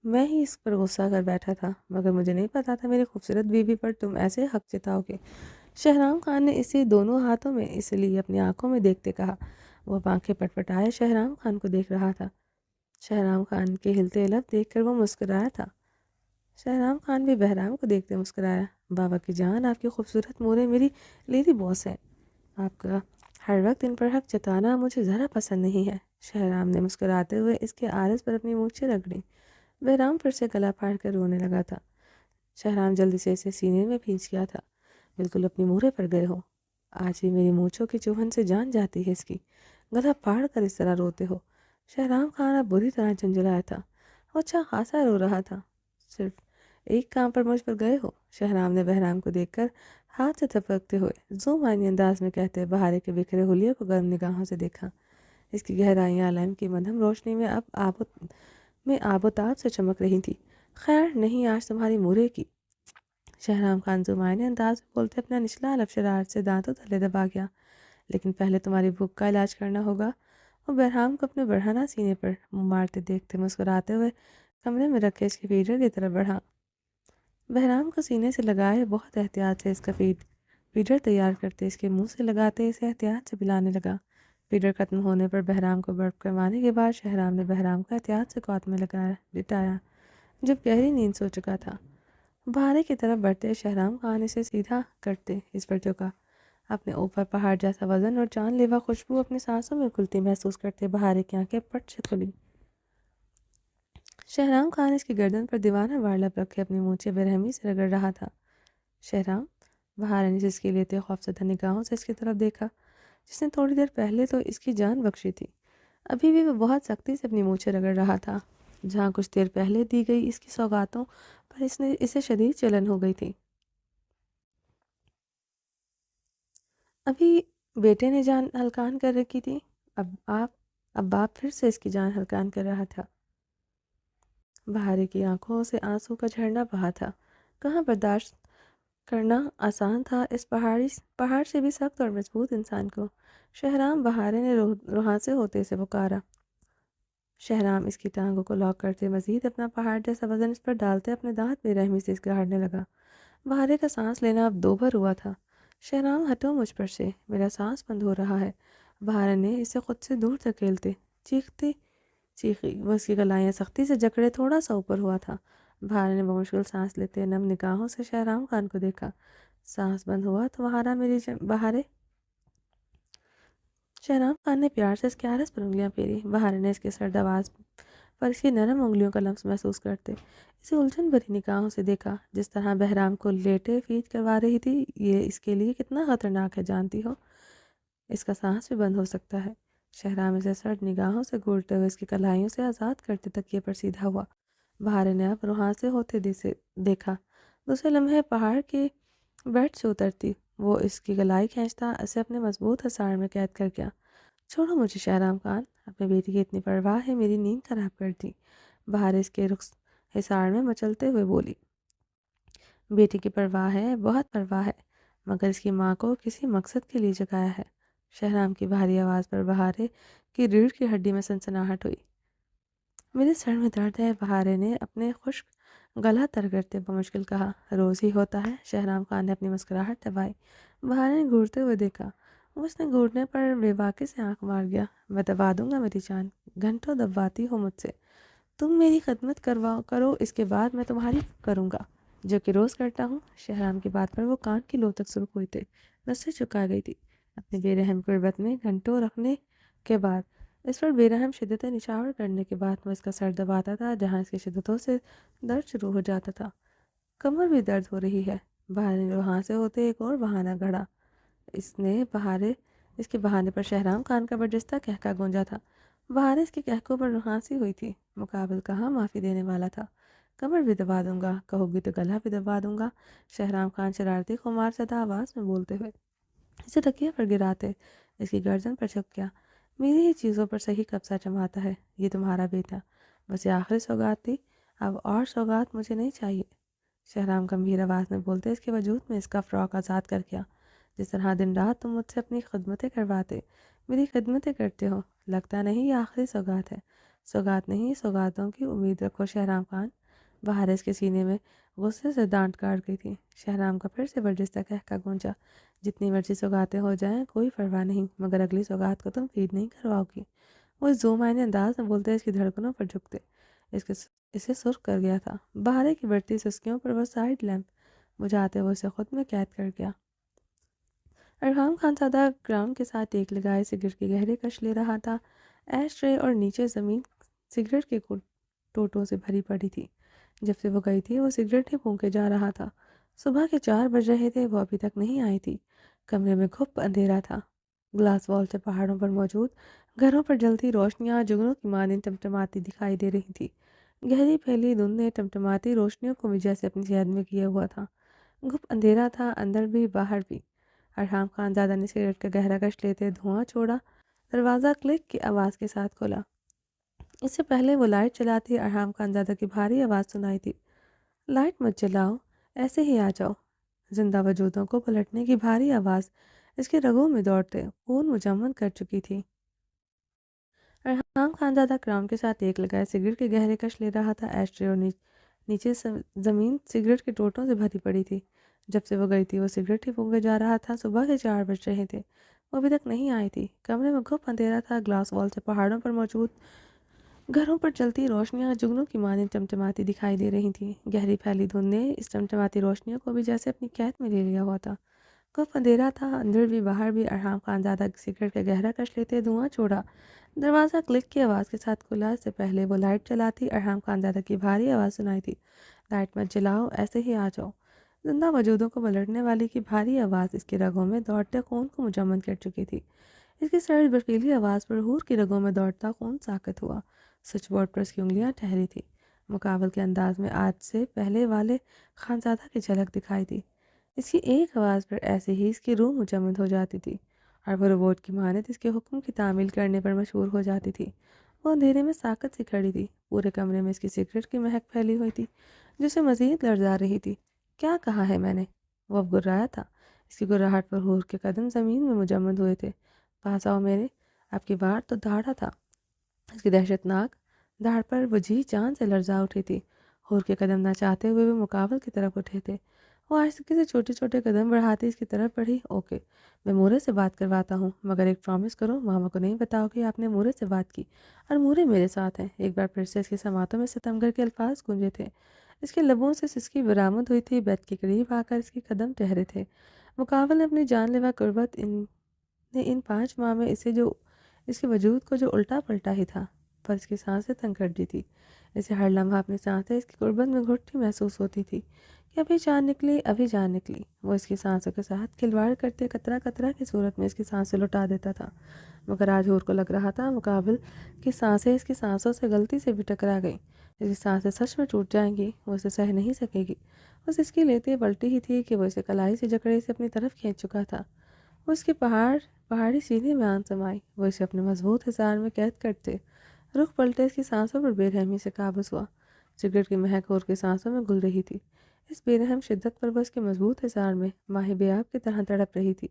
میں ہی اس پر غصہ کر بیٹھا تھا، مگر مجھے نہیں پتا تھا میری خوبصورت بیوی پر تم ایسے حق جتاؤ گے۔ شہرام خان نے اسے دونوں ہاتھوں میں اس لیے اپنی آنکھوں میں دیکھتے کہا۔ وہ آنکھیں پٹپٹائے شہرام خان کو دیکھ رہا تھا۔ شہرام خان کے ہلتے لب دیکھ کر وہ مسکرایا تھا۔ شہرام خان بھی بہرام کو دیکھتے مسکرایا۔ بابا کی جان، آپ کی خوبصورت مورے میری لیڈی باس ہے، آپ کا ہر وقت ان پر حق جتانا مجھے ذرا پسند نہیں ہے۔ شہرام نے مسکراتے ہوئے اس کے عارض پر اپنی مونچھیں رگڑیں۔ بہرام پھر سے گلا پھاڑ کر رونے لگا تھا۔ شہرام جلدی سے اسے سینے میں بھینچ گیا تھا۔ بالکل اپنی مورے پر گئے ہو، آج ہی میری مونچھوں کی چبھن سے جان جاتی ہے اس کی، گلا پھاڑ کر اس طرح روتے ہو۔ شہرام خان اب بری طرح جھنجھلایا تھا، وہ اچھا خاصا رو رہا تھا۔ صرف ایک کام پر مجھ پر گئے ہو؟ شہرام نے بہرام کو دیکھ کر ہاتھ سے تھپکتے ہوئے زو معنی انداز میں کہتے بہارے کے بکھرے حلیے کو گرم نگاہوں سے دیکھا۔ اس کی گہرائیاں لیمپ کی مدھم روشنی میں اب آب و تاب سے چمک رہی تھی۔ خیر نہیں آج تمہاری مورے کی۔ شہرام خان زمانے انداز میں بولتے اپنا نچلا لب شرارت سے دانتوں تلے دبا گیا۔ لیکن پہلے تمہاری بھوک کا علاج کرنا ہوگا۔ وہ بہرام کو اپنے بڑھانا سینے پر منہ مارتے دیکھتے مسکراتے ہوئے کمرے میں رکھے اس کے فیڈر کی طرف بڑھا۔ بہرام کو سینے سے لگائے بہت احتیاط سے اس کا فیڈر تیار کرتے اس کے منہ سے لگاتے اسے احتیاط سے پلانے لگا۔ فیڈر ختم ہونے پر بہرام کو برپ کروانے کے بعد شہرام نے بہرام کو احتیاط سے گود میں لٹایا، جب گہری نیند سو چکا تھا۔ بہارے کی طرف بڑھتے شہرام خان اسے سیدھا کرتے اس پر جھکا، اپنے اوپر پہاڑ جیسا وزن اور جان لیوا خوشبو اپنی سانسوں میں گھلتی محسوس کرتے بہارے کی آنکھیں پٹ سے کھلی۔ شہرام خان اس کی گردن پر دیوانہ وار لب رکھے اپنی مونچھیں بے رحمی سے رگڑ رہا تھا۔ شہرام، بہارے نے جس کے لیے خوفزدہ نگاہوں سے اس کی طرف دیکھا، جس نے تھوڑی دیر پہلے تو اس کی جان بخشی تھی، ابھی بھی وہ بہت سختی سے اپنی مونچھیں رگڑ رہا تھا۔ جہاں کچھ دیر پہلے دی گئی اس کی سوغاتوں پر اسے شدید جلن ہو گئی تھی، ابھی بیٹے نے جان ہلکان کر رکھی تھی، اب باپ پھر سے اس کی جان ہلکان کر رہا تھا۔ بہارے کی آنکھوں سے آنسو کا جھرنا بہا تھا۔ کہاں برداشت کرنا آسان تھا اس پہاڑ سے بھی سخت اور مضبوط انسان کو۔ شہرام، بہارے نے روحاں سے ہوتے سے پکارا۔ شہرام اس کی ٹانگوں کو لاک کرتے مزید اپنا پہاڑ جیسا وزن اس پر ڈالتے اپنے دانت بے رحمی سے اس کے گاڑنے لگا۔ بہارے کا سانس لینا اب دوبر ہوا تھا۔ شہرام، ہٹو مجھ پر سے، میرا سانس بند ہو رہا ہے۔ بہارے نے اسے خود سے دور دھکیلتے چیخی، وہ اس کی گلائیاں سختی سے جکڑے تھوڑا سا اوپر ہوا تھا۔ بہارے نے بمشکل سانس لیتے نم نگاہوں سے شہرام خان کو دیکھا۔ سانس بند ہوا تو بہارے؟ شہرام خان نے پیار سے اس کے عارض پر انگلیاں پھیری۔ بہارے نے اس کے سرد آواز پر اس کی نرم انگلیوں کا لمس محسوس کرتے اسے الجھن بھری نگاہوں سے دیکھا۔ جس طرح بہرام کو لیٹے فیڈ کروا رہی تھی، یہ اس کے لیے کتنا خطرناک ہے جانتی ہو؟ اس کا سانس بھی بند ہو سکتا ہے۔ شہرام اسے سرد نگاہوں سے گھورتے ہوئے اس کی کلائیوں سے آزاد کرتے تکیے پر سیدھا ہوا۔ بہارے نے اب روحاں سے ہوتے دیکھا۔ دوسرے لمحے پہاڑ کی بیٹھ سے اترتی وہ اس کی گلائی کھینچتا اسے اپنے مضبوط حصار میں قید کر گیا۔ چھوڑو مجھے شہرام خان، اپنے بیٹی کی اتنی پرواہ ہے، میری نیند خراب کر دی۔ بہارے اس کے حصار میں مچلتے ہوئے بولی۔ بیٹی کی پرواہ ہے، بہت پرواہ ہے، مگر اس کی ماں کو کسی مقصد کے لیے جگایا ہے۔ شہرام کی بھاری آواز پر بہارے کی ریڑھ کی ہڈی میں سنسناہٹ ہوئی۔ میرے سر میں درد ہے، بہارے نے اپنے خشک گلا تر کرتے بمشکل کہا۔ روز ہی ہوتا ہے، شہرام خان نے اپنی مسکراہٹ دبائی۔ بہارے نے گھورتے ہوئے دیکھا۔ اس نے گھورنے پر بے باکی سے آنکھ مار گیا۔ میں دبا دوں گا میری جان، گھنٹوں دبواتی ہو مجھ سے۔ تم میری خدمت کرو، اس کے بعد میں تمہاری کروں گا، جو کہ روز کرتا ہوں۔ شہرام کی بات پر وہ کان کی لو تک سرخ ہوئے تھے، نسیں چکا گئی تھی۔ اپنے بے رحم قربت میں گھنٹوں رکھنے کے بعد، اس پر بے رحم شدتیں نچھاور کرنے کے بعد وہ اس کا سر دباتا تھا جہاں اس کی شدتوں سے درد شروع ہو جاتا تھا۔ کمر بھی درد ہو رہی ہے۔ بہارے نے وہاں سے ہوتے ایک اور بہانہ گھڑا۔ اس کے بہانے پر شہرام خان کا برجستہ کہکا گونجا تھا۔ بہارے اس کے کہکوں پر ہنسی ہوئی تھی، مقابل کہاں معافی دینے والا تھا۔ کمر بھی دبا دوں گا، کہو گی تو گلا بھی دبا دوں گا، شہرام خان شرارتی خمار زدہ آواز میں بولتے ہوئے اسے تکیے پر گراتے اس کی گردن پر جھک گیا۔ میری ہی چیزوں پر صحیح قبضہ جماتا ہے یہ تمہارا بیٹا، بس یہ آخری سوگات تھی، اب اور سوگات مجھے نہیں چاہیے۔ شہرام گمبھیر آواز میں بولتے اس کے وجود میں اس کا فراق آزاد کر گیا۔ جس طرح دن رات تم مجھ سے اپنی خدمتیں کرواتے، میری خدمتیں کرتے ہو، لگتا نہیں یہ آخری سوگات ہے۔ سوگات نہیں، سوگاتوں کی امید رکھو شہرام خان۔ بہارے اس کے سینے میں غصے سے ڈانٹ کاٹ گئی تھی۔ شہرام کا پھر سے برجستہ کہکا گونجا۔ جتنی مرضی سوگاتیں ہو جائیں کوئی پرواہ نہیں، مگر اگلی سوگات کو تم فیڈ نہیں کرواؤ گی۔ وہ اس معنی انداز میں بولتے اس کی دھڑکنوں پر جھکتے اسے سرخ کر گیا تھا۔ بہارے کی بڑھتی سسکیوں پر وہ سائڈ لیمپ بجھاتے وہ اسے خود میں قید کر گیا۔ ارحام خان زادہ گراؤنڈ کے ساتھ ایک لگائے سگریٹ کی گہری کش لے رہا تھا۔ ایش ٹرے اور نیچے زمین سگریٹ کے ٹوٹوں سے بھری پڑی تھی۔ جب سے وہ گئی تھی وہ سگریٹ ہی پھونکے جا رہا تھا۔ صبح کے 4 بج رہے تھے، وہ ابھی تک نہیں آئی تھی۔ کمرے میں گھپ اندھیرا تھا۔ گلاس وال سے پہاڑوں پر موجود گھروں پر جلتی روشنیاں جگنوں کی مانند ٹمٹماتی دکھائی دے رہی تھی۔ گہری پھیلی دھند نے ٹمٹماتی روشنیوں کو بھی جیسے اپنی زید میں کیا ہوا تھا۔ گھپ اندھیرا تھا، اندر بھی باہر بھی۔ ارحام خان زادہ نے سگریٹ کا گہرا کش لیتے دھواں چھوڑا۔ دروازہ کلک کی آواز کے ساتھ کھولا۔ اس سے پہلے وہ لائٹ چلاتی ارحام خان زادہ کی بھاری آواز سنائی تھی۔ لائٹ مت جلاؤ، ایسے ہی آ جاؤ۔ زندہ وجودوں کو پلٹنے کی بھاری آواز اس کے رگوں میں دوڑتے خون مجمد کر چکی تھی۔ ارحام خان زادہ کراؤن کے ساتھ ایک لگائے سگریٹ کے گہرے کش لے رہا تھا۔ ایش ٹرے اور نیچے زمین سگریٹ کے ٹوٹوں سے بھری پڑی تھی۔ جب سے وہ گئی تھی وہ سگریٹ ہی پھونکے جا رہا تھا۔ صبح کے 4 بج رہے تھے، وہ ابھی تک نہیں آئی تھی۔ کمرے میں گھپ اندھیرا تھا۔ گلاس وال سے پہاڑوں پر موجود گھروں پر چلتی روشنیاں جگنوں کی مانند ٹمٹماتی دکھائی دے رہی تھیں۔ گہری پھیلی دھند نے اس ٹمٹماتی روشنیوں کو بھی جیسے اپنی قید میں لے لیا ہوا تھا۔ گھپ اندھیرا تھا، اندر بھی باہر بھی۔ ارحام خان زادہ سگریٹ کا گہرا کش لیتے دھواں چھوڑا۔ دروازہ کلک کی آواز کے ساتھ کھلا۔ اس سے پہلے وہ لائٹ چلاتی ارحام خان زادہ کی بھاری آواز سنائی تھی۔ لائٹ مت جلاؤ، ایسے ہی آ جاؤ۔ زندہ وجودوں کو پلٹنے والی کی بھاری آواز اس کے رگوں میں دوڑتے خون کو مجمد کر چکی تھی۔ اس کی سرد برفیلی آواز پر حور کی رگوں میں دوڑتا خون ساکت ہوا۔ سوئچ بورڈ پر اس کی انگلیاں ٹھہری تھی۔ مقابل کے انداز میں آج سے پہلے والے خانزادہ کی جھلک دکھائی دی۔ اس کی ایک آواز پر ایسے ہی اس کی روح مجمد ہو جاتی تھی، اور وہ روبوٹ کی مانند اس کے حکم کی تعمیل کرنے پر مشہور ہو جاتی تھی۔ وہ اندھیرے میں ساکت سی کھڑی تھی، پورے کمرے میں اس کی سگریٹ کی مہک پھیلی ہوئی تھی جسے مزید لرزا رہی تھی۔ کیا کہا ہے میں نے؟ وہ اب گررایا تھا۔ اس کی گرراہٹ پر حور کے قدم زمین میں مجمد ہوئے تھے۔ پاس آؤ میرے، آپ کی وار تو دھاڑا تھا۔ اس کی دہشت ناک دھاڑ پر وہ جی جان سے لرزا اٹھی تھی۔ حور کے قدم نہ چاہتے ہوئے وہ مقابل کی طرف اٹھے تھے۔ وہ آہستگی سے چھوٹے چھوٹے قدم بڑھاتی اس کی طرف بڑھی۔ اوکے، میں مورے سے بات کرواتا ہوں، مگر ایک پرومس کرو، ماما کو نہیں بتاؤ کہ آپ نے مورے سے بات کی، اور مورے میرے ساتھ ہیں۔ ایک بار پھر سے اس کے سماعتوں میں ستمگر کے الفاظ گونجے تھے۔ اس کے لبوں سے سسکی برآمد ہوئی تھی۔ بیت کے قریب آ کر اس کے قدم ٹھہرے تھے۔ مقابل نے اپنی جان لیوا قربت نے ان 5 ماہ میں اس کے وجود کو جو الٹا پلٹا ہی تھا، پر اس کی سانسیں تنگ کر دی تھی۔ اسے ہر لمحہ اپنی سانسیں اس کی قربت میں گھٹتی محسوس ہوتی تھی کہ ابھی جان نکلی، ابھی جان نکلی۔ وہ اس کی سانسوں کے ساتھ کھلواڑ کرتے قطرہ قطرہ کی صورت میں اس کی سانسیں لٹا دیتا تھا، مگر آج حور کو لگ رہا تھا مقابل کی سانسیں اس کی سانسوں سے غلطی سے بھی ٹکرا گئیں۔ اس کی سانسیں سچ میں ٹوٹ جائیں گی، وہ اسے سہ نہیں سکے گی۔ بس اس کی لیتے پلٹی ہی تھی کہ وہ اسے کلائی سے جکڑے سے اپنی طرف کھینچ چکا تھا۔ وہ اس کے پہاڑی سینے میں آن سمائی، وہ اسے اپنے مضبوط حصار میں قید کرتے۔ رخ پلٹے اس کی سانسوں پر بے رحمی سے قابض ہوا۔ سگریٹ کی مہک حور کی سانسوں میں گل رہی تھی۔ اس بے رحم شدت پر وہ اس کے مضبوط حصار میں ماہی بیاب کی طرح تڑپ رہی تھی۔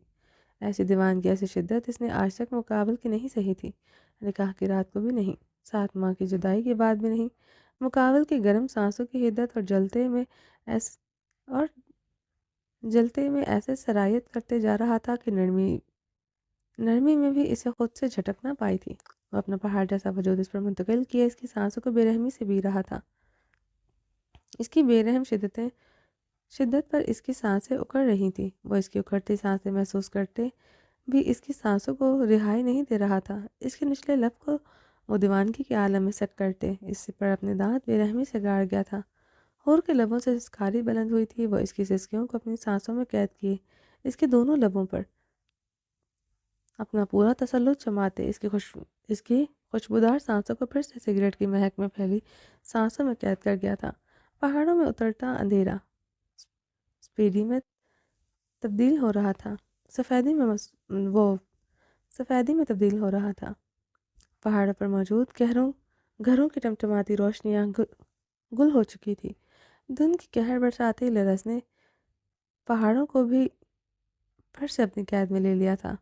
ایسی دیوانگی، ایسی شدت اس نے آج تک مقابل کی نہیں سہی تھی۔ نکاح کی رات کو بھی نہیں، 7 ماہ کی جدائی کے بعد بھی نہیں۔ مقابل کی گرم سانسوں کی حدت اور جلتے میں ایسے سرایت کرتے جا رہا تھا کہ نرمی میں بھی اسے خود سے جھٹک نہ پائی تھی۔ وہ اپنا پہاڑ جیسا وجود اس پر منتقل کیے اس کی سانسوں کو بے رحمی سے پی رہا تھا۔ اس کی بے رحم شدت پر اس کی سانسیں اکڑ رہی تھیں۔ وہ اس کی اکڑتی سانسیں محسوس کرتے بھی اس کی سانسوں کو رہائی نہیں دے رہا تھا۔ اس کے نچلے لب کو وہ دیوانگی کے عالم میں سک کرتے، اس پر اپنے دانت بے رحمی سے گاڑ گیا تھا۔ حور کے لبوں سے سسکاری بلند ہوئی تھی۔ وہ اس کی سسکیوں کو اپنی سانسوں میں قید کیے، اس کے دونوں لبوں پر اپنا پورا تسلط جماتے اس کی خوشبودار سانسوں کو پھر سے سگریٹ کی مہک میں پھیلی سانسوں میں قید کر گیا تھا۔ پہاڑوں میں اترتا اندھیرا سپیڈی میں تبدیل ہو رہا تھا، سفیدی میں تبدیل ہو رہا تھا۔ پہاڑوں پر موجود گھروں کی ٹمٹماتی روشنیاں گل ہو چکی تھی۔ دھند کی قہر برساتے لرز نے پہاڑوں کو بھی پھر سے اپنی قید میں لے لیا تھا۔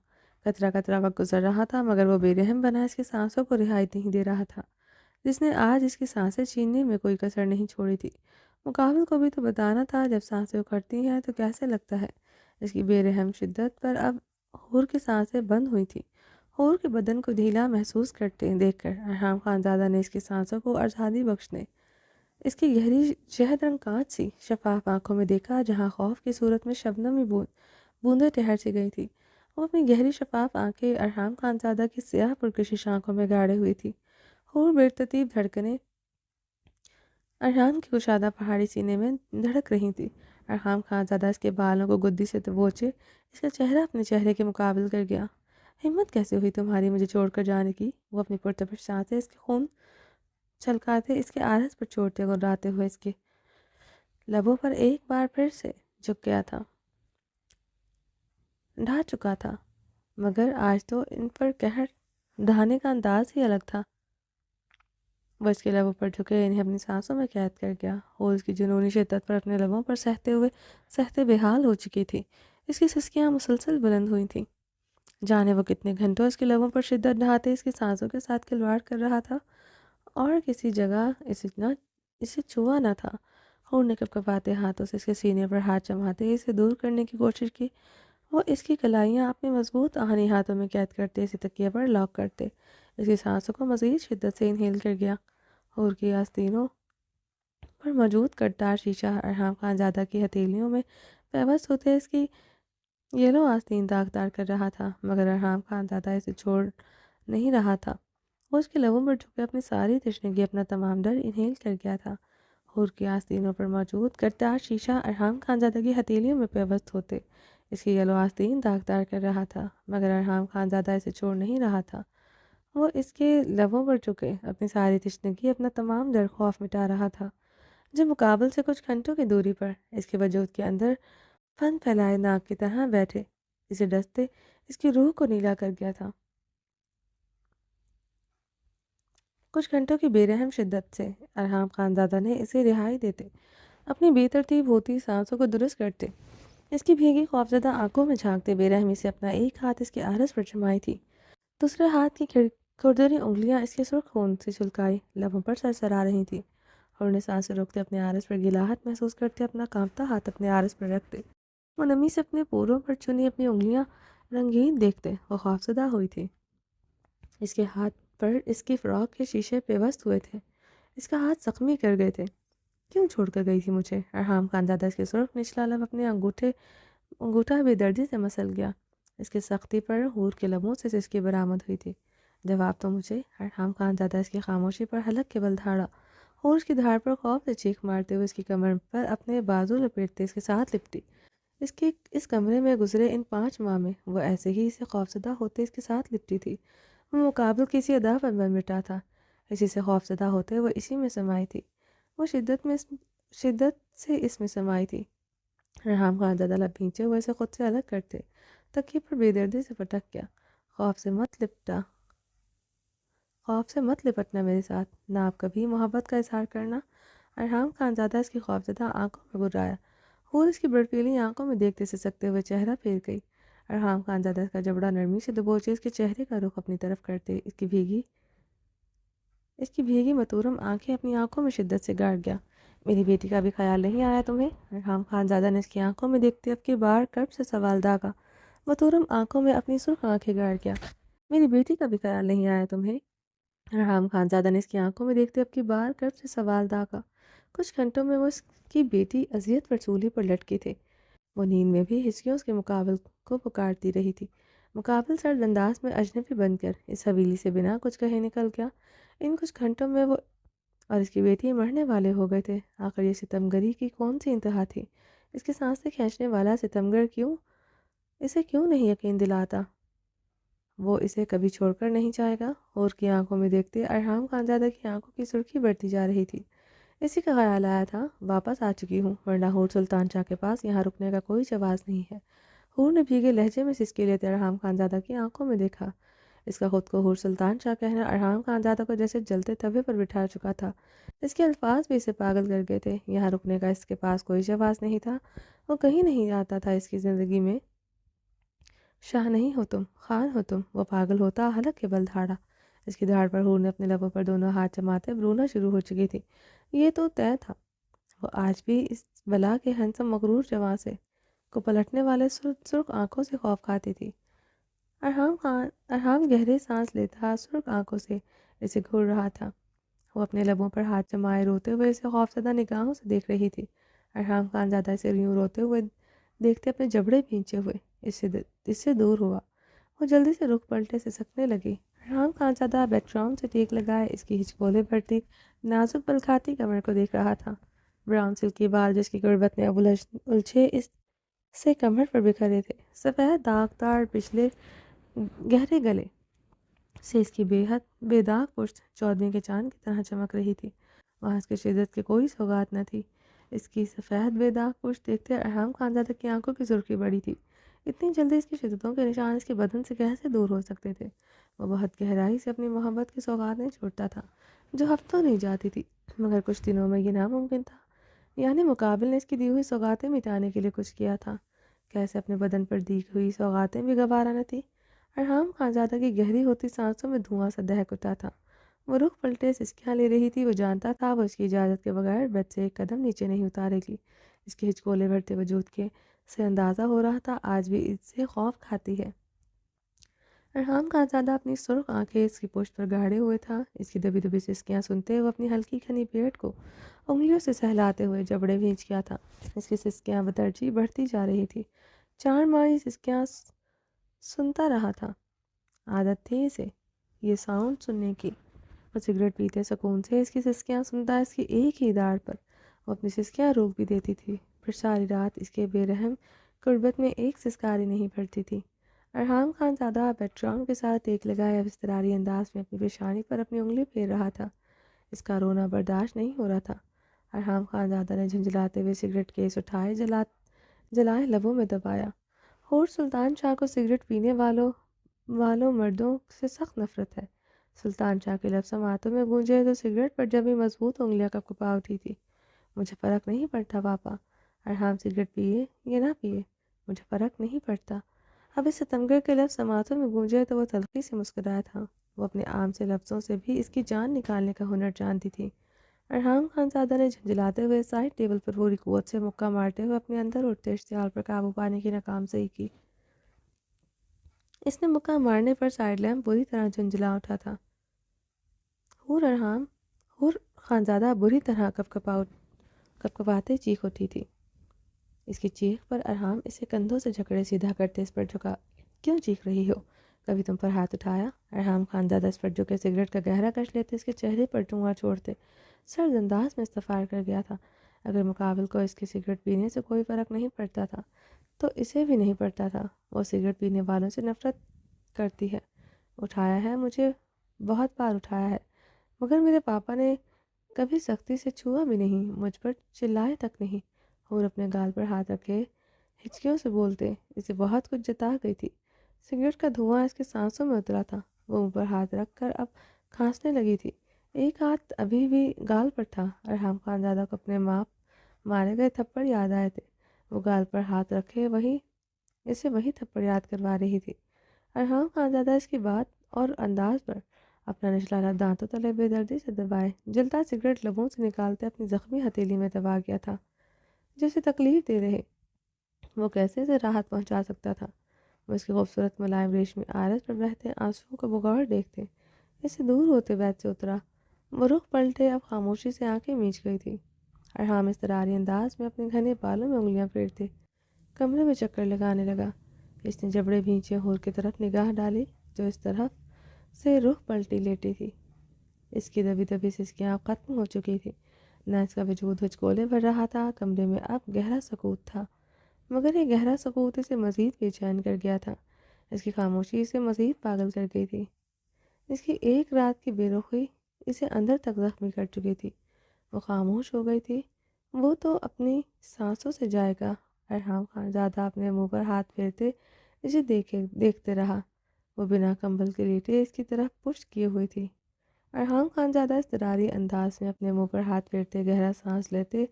قطرہ قطرہ وقت گزر رہا تھا، مگر وہ بے رحم بنا اس کی سانسوں کو رہائی نہیں دے رہا تھا، جس نے آج اس کی سانسیں چھیننے میں کوئی کسر نہیں چھوڑی تھی۔ مقابل کو بھی تو بتانا تھا، جب سانسیں اکھڑتی ہیں تو کیسے لگتا ہے۔ اس کی بے رحم شدت پر اب حور کی سانسیں بند ہوئی تھیں۔ حور کے بدن کو ڈھیلا محسوس دیکھ کر ارحام خان زادہ نے اس کی سانسوں کو آزادی بخشنے اس کی گہری شہد رنگ کانچ سی شفاف آنکھوں میں دیکھا، جہاں خوف کی صورت میں شبنمی بوندیں ٹھہر سی گئی تھی۔ وہ اپنی گہری شفاف آنکھیں ارحام خان زادہ کی سیاہ پرکشش آنکھوں میں گاڑے ہوئی تھی۔ حور بے ترتیب دھڑکنیں ارحام کی کشادہ پہاڑی سینے میں دھڑک رہی تھی۔ ارحام خان زادہ اس کے بالوں کو گدی سے دبوچے اس کا چہرہ اپنے چہرے کے مقابل کر گیا۔ ہمت کیسے ہوئی تمہاری مجھے چھوڑ کر جانے کی؟ وہ اپنی پرتپش سانسیں اس کے خون چھلکاتے اس کے آرس پر چھوڑتے گراتے ہوئے اس کے لبوں پر ایک بار پھر سے جھک گیا تھا، ڈھا چکا تھا، مگر آج تو ان پر قہر ڈھانے کا انداز ہی الگ تھا۔ وہ اس کے لبوں پر جھکے انہیں اپنی سانسوں میں قید کر گیا۔ وہ اس کی جنونی شدت پر اپنے لبوں پر سہتے بے حال ہو چکی تھی۔ اس کی سسکیاں مسلسل بلند ہوئی تھیں۔ جانے وہ کتنے گھنٹوں اس کے لبوں پر شدت ڈھاتے اس کی سانسوں کے ساتھ کھلواڑ کر رہا تھا، اور کسی جگہ اسے چھوا نہ تھا۔ حور نے کپکپاتے ہاتھوں سے اس کے سینے پر ہاتھ جماتے اسے دور کرنے کی کوشش کی۔ وہ اس کی کلائیاں اپنے مضبوط آہنی ہاتھوں میں قید کرتے اسے تکیے پر لاک کرتے اس کی سانسوں کو مزید شدت سے انہیل کر گیا۔ حور کی آستینوں پر موجود کٹدار شیشہ ارحام خان زادہ کی ہتھیلیوں میں پیوست ہوتے اس کی یلو آستین داغدار کر رہا تھا، مگر ارحام خان زادہ اسے چھوڑ نہیں رہا تھا۔ وہ اس کے لبوں پر جھکے اپنی ساری تشنگی، اپنا تمام ڈر انہیل کر گیا تھا۔ حور کی آستینوں پر موجود کٹدار شیشہ ارحام خان زادہ کی ہتھیلیوں میں پیوست ہوتے اس کی یلو آستین داغدار کر رہا تھا، مگر ارحام خان زادہ اسے چھوڑ نہیں رہا تھا۔ وہ اس کے لبوں پر جھکے اپنی ساری تشنگی، اپنا تمام ڈر خوف مٹا رہا تھا، جو مقابل سے کچھ گھنٹوں کی دوری پر اس کے وجود کے اندر پھن پھیلائے ناگ کی طرح بیٹھے اسے ڈستے اس کی روح کو نیلا کر گیا تھا۔ کچھ گھنٹوں کی بے رحم شدت سے ارحام خانزادہ نے اسے رہائی دیتے اپنی بے ترتیب ہوتی سانسوں کو درست کرتے اس کی بھیگی خوفزدہ آنکھوں میں جھانکتے بے رحمی سے اپنا ایک ہاتھ اس کے آرس پر جمائی تھی، دوسرے ہاتھ کی کھردری انگلیاں اس کے سرخ خون سے چھلکائی لبوں پر سرسرا رہی تھی اور انہیں سانسیں روکتے اپنے آرس پر گلاہٹ محسوس کرتے اپنا کانپتا ہاتھ اپنے آرس پر رکھتے وہ نمی سے اپنے پوروں پر چنی اپنی انگلیاں رنگین دیکھتے وہ خوفزدہ ہوئی تھی۔ اس کے ہاتھ پر اس کی فراق کے شیشے پیوست ہوئے تھے، اس کا ہاتھ زخمی کر گئے تھے۔ کیوں چھوڑ کر گئی تھی مجھے؟ ارحام خانزادہ اس کے سرخ نچلا لب اپنے انگوٹھا بے دردی سے مسل گیا، اس کی سختی پر حور کے لبوں سے اس کی برآمد ہوئی تھی۔ جواب تو مجھے۔ ارحام خانزادہ اس کی خاموشی پر حلق کے بل دھاڑا اور اس کی دھاڑ پر خوف سے چیخ مارتے ہوئے اس کی کمر پر اپنے بازو لپیٹتے اس کے ساتھ لپٹی۔ اس کمرے میں گزرے ان 5 ماہ میں وہ ایسے ہی اسے خوفزدہ ہوتے اس کے ساتھ لپٹی تھی۔ وہ مقابل کسی ادا پر بن مٹا تھا، اسی سے خوفزدہ ہوتے وہ اسی میں سمائی تھی، وہ شدت سے اس میں سمائی تھی۔ ارحام خانزادہ لب بھینچے ہوئے اسے خود سے الگ کرتے تکیے پر بے دردی سے پٹک گیا۔ خوف سے مت لپٹنا میرے ساتھ، نہ آپ کبھی محبت کا اظہار کرنا۔ ارحام خانزادہ اس کی خوفزدہ آنکھوں میں گرایا اور اس کی برفیلی آنکھوں میں دیکھتے سسکتے ہوئے چہرہ پھیر گئی۔ ارحام خانزادہ اس کا جبڑا نرمی سے دبوچے اس کے چہرے کا رخ اپنی طرف کرتے اس کی بھیگی متورم آنکھیں اپنی آنکھوں میں شدت سے گاڑ گیا۔ میری بیٹی کا بھی خیال نہیں آیا تمہیں؟ ارحام خانزادہ نے اس کی آنکھوں میں دیکھتے اب کی بار کرب سے سوال داغا، متورم آنکھوں میں اپنی سرخ آنکھیں گاڑ گیا۔ میری بیٹی کا بھی خیال نہیں آیا تمہیں؟ ارحام خانزادہ نے اس کی آنکھوں میں دیکھتے اب کی بار کرب سے سوال داغا۔ کچھ گھنٹوں میں وہ اس کی بیٹی اذیت پر چولہے پر لٹکی تھی، وہ نیند میں بھی ہچکیوں اس کے مقابل کو پکارتی رہی تھی۔ مقابل سرد انداز میں اجنبی بن کر اس حویلی سے بنا کچھ کہے نکل گیا۔ ان کچھ گھنٹوں میں وہ اور اس کی بیٹی مرنے والے ہو گئے تھے۔ آخر یہ ستمگری کی کون سی انتہا تھی؟ اس کے سانسیں کھینچنے والا ستمگر اسے کیوں نہیں یقین دلاتا وہ اسے کبھی چھوڑ کر نہیں جائے گا؟ اور کی آنکھوں میں دیکھتے ارحام خانزادہ کی آنکھوں کی سرخی بڑھتی جا رہی تھی۔ اسی کا خیال آیا تھا واپس آ چکی ہوں، ورنہ حور سلطان شاہ کے پاس یہاں رکنے کا کوئی جواز نہیں ہے۔ حور نے بھیگے لہجے میں سسکی لیتے ارحام خانزادہ کی آنکھوں میں دیکھا۔ اس کا خود کو حور سلطان شاہ کہنا ارحام خانزادہ کو جیسے جلتے توے پر بٹھا چکا تھا۔ اس کے الفاظ بھی اسے پاگل کر گئے تھے۔ یہاں رکنے کا اس کے پاس کوئی جواز نہیں تھا، وہ کہیں نہیں آتا تھا اس کی زندگی میں۔ شاہ نہیں ہو تم، خان ہو تم، وہ پاگل ہوتا حلق کے بل دھاڑا۔ اس کی دھاڑ پر حور نے اپنے لبوں پر دونوں ہاتھ جماتے اب رونا شروع ہو چکی تھی۔ یہ تو طے تھا، وہ آج بھی اس بلا کے ہنسم مغرور جواں سے کو پلٹنے والے سرخ آنکھوں سے خوف کھاتی تھی۔ ارحام گہرے سانس لیتا سرخ آنکھوں سے اسے گھور رہا تھا، وہ اپنے لبوں پر ہاتھ جمائے روتے ہوئے اسے خوفزدہ نگاہوں سے دیکھ رہی تھی۔ ارحام خانزادہ اسے یوں روتے ہوئے دیکھتے اپنے جبڑے بھینچے ہوئے اس سے دور ہوا، وہ جلدی سے رخ پلٹے سے سکنے لگی۔ ارحام خانزادہ بیک گراؤنڈ سے ٹیک لگائے اس کی ہچکولے بھرتی نازک بلکھاتی کمر کو دیکھ رہا تھا۔ براؤن سلکی بال جس کی غربت میں اب الجھے اس سے کمر پر بکھرے تھے، سفید داغدار پچھلے گہرے گلے سے اس کی بے داغ پشت چودھویں کے چاند کی طرح چمک رہی تھی، وہاں اس کی شدت کی کوئی سوغات نہ تھی۔ اس کی سفید بے داغ پشت دیکھتے ارحام خانزادہ کی آنکھوں کی سرخی بڑھی تھی۔ اتنی جلدی اس کی شدتوں کے نشان اس کے بدن سے کیسے دور ہو سکتے تھے؟ وہ بہت گہرائی سے اپنی محبت کی سوغاتیں چھوڑتا تھا جو ہفتوں نہیں جاتی تھی، مگر کچھ دنوں میں یہ ناممکن تھا۔ یعنی مقابل نے اس کی دی ہوئی سوغاتیں مٹانے کے لیے کچھ کیا تھا، کیسے اپنے بدن پر دی ہوئی سوغاتیں بھی گوارا نہ تھی۔ ارحام خانزادہ کی گہری ہوتی سانسوں میں دھواں سا دہک اٹھا تھا، وہ رخ پلٹے سسکیاں لے رہی تھی۔ وہ جانتا تھا وہ اس کی اجازت کے بغیر بیڈ سے ایک قدم نیچے نہیں اتارے گی۔ اس کے ہچکولے بھرتے وجود کے سے اندازہ ہو رہا تھا آج بھی اس سے خوف کھاتی ہے۔ ارحام خانزادہ اپنی سرخ آنکھیں اس کی پشت پر گاڑے ہوئے تھا، اس کی دبی دبی سسکیاں سنتے وہ اپنی ہلکی کھنی پیٹ کو انگلیوں سے سہلاتے ہوئے جبڑے بھینچ گیا تھا۔ اس کی سسکیاں بترجیح بڑھتی جا رہی تھی، 4 ماہ سسکیاں سنتا رہا تھا۔ عادت تھی اسے یہ ساؤنڈ سننے کی، وہ سگریٹ پیتے سکون سے اس کی سسکیاں سنتا، اس کی ایک ہی داڑ پر وہ اپنی سسکیاں روک بھی دیتی تھی، پھر ساری رات اس کے بے رحم قربت میں ایک سسکاری نہیں پڑتی تھی۔ ارحام خانزادہ بیک گراؤنڈ کے ساتھ ایک لگائے اب اضطراری انداز میں اپنی پیشانی پر اپنی انگلی پھیر رہا تھا، اس کا رونا برداشت نہیں ہو رہا تھا۔ ارحام خانزادہ نے جھنجھلاتے ہوئے سگریٹ کیس اٹھائے، جلائے لبوں میں دبایا۔ حور سلطان شاہ کو سگریٹ پینے والوں مردوں سے سخت نفرت ہے، سلطان شاہ کے لفظ سماعتوں میں گونجے تو سگریٹ پر جمی مضبوط انگلیاں کپکپا اٹھی تھی۔ مجھے فرق نہیں پڑتا پاپا، ارحام سگریٹ پیے یا نہ پیے، مجھے فرق نہیں پڑتا۔ اب اس ستمگر کے لفظ سماعتوں میں گونجے تو وہ تلخی سے مسکرایا تھا۔ وہ اپنے عام سے لفظوں سے بھی اس کی جان نکالنے کا ہنر جانتی تھی۔ ارحام خانزادہ نے جھنجھلاتے ہوئے سائڈ ٹیبل پر پوری قوت سے مکہ مارتے ہوئے اپنے اندر اٹھتے اشتعال پر قابو پانے کی ناکام صحیح کی۔ اس نے مکہ مارنے پر سائڈ لیمپ بری طرح جھنجھلا اٹھا تھا۔ ہور خانزادہ بری طرح کپکپاتے چیخ اٹھی تھی۔ اس کی چیخ پر ارحام اسے کندھوں سے جھکڑے سیدھا کرتے اس پر جھکا۔ کیوں چیخ رہی ہو؟ کبھی تم پر ہاتھ اٹھایا؟ ارحام خانزادہ اس پر جھکے سگریٹ کا گہرا کش لیتے اس کے چہرے پر ٹھونگا چھوڑتے سرد انداز میں استفار کر گیا تھا۔ اگر مقابل کو اس کے سگریٹ پینے سے کوئی فرق نہیں پڑتا تھا تو اسے بھی نہیں پڑتا تھا۔ وہ سگریٹ پینے والوں سے نفرت کرتی ہے۔ اٹھایا ہے مجھے، بہت بار اٹھایا ہے، مگر میرے پاپا نے کبھی سختی سے چھوا بھی نہیں، مجھ پر چلائے تک نہیں۔ اور اپنے گال پر ہاتھ رکھے ہچکیوں سے بولتے اسے بہت کچھ جتا گئی تھی۔ سگریٹ کا دھواں اس کے سانسوں میں اترا تھا۔ وہ منہ پر ہاتھ رکھ کر اب کھانسنے لگی تھی۔ ایک ہاتھ ابھی بھی گال پر تھا۔ ارحام خانزادہ کو اپنے مارے گئے تھپڑ یاد آئے تھے۔ وہ گال پر ہاتھ رکھے اسے وہی تھپڑ یاد کروا رہی تھی۔ ارحام خانزادہ اس کی بات اور انداز پر اپنا نچلا لب دانتوں تلے بے دردی سے دبائے جلتا سگریٹ لبوں سے نکالتے اپنی زخمی ہتھیلی میں دبا گیا تھا۔ جسے تکلیف دے رہے وہ کیسے اسے راحت پہنچا سکتا تھا؟ وہ اس کی خوبصورت ملائم ریشمی آرز پر بہتے آنسوؤں کو بغور دیکھتے اسے دور ہوتے بیت سے اترا۔ وہ رخ پلٹے اب خاموشی سے آنکھیں میچ گئی تھی۔ ارحام اضطراری انداز میں اپنے گھنے بالوں میں انگلیاں پھیرتے کمرے میں چکر لگانے لگا۔ اس نے جبڑے بھینچے ہور کی طرف نگاہ ڈالی جو اس طرف سے رخ پلٹی لیٹی تھی۔ اس کی دبی دبی سسکیاں اب ختم ہو چکی تھی، نہ اس کا وجود ہچکولے بھر رہا تھا۔ کمرے میں اب گہرا سکوت تھا، مگر یہ گہرا سکوت اسے مزید بے چین کر گیا تھا۔ اس کی خاموشی اسے مزید پاگل کر گئی تھی۔ اس کی ایک رات کی بے رخی اسے اندر تک زخمی کر چکی تھی۔ وہ خاموش ہو گئی تھی۔ وہ تو اپنی سانسوں سے جائے گا۔ ارحام خانزادہ اپنے منہ پر ہاتھ پھیرتے اسے دیکھتے رہا۔ وہ بنا کمبل کے لیٹے اس کی طرف پشت کیے ہوئی تھی۔ ارحام خانزادہ اضطراری انداز میں اپنے منہ پر ہاتھ پھیرتے گہرا سانس لیتے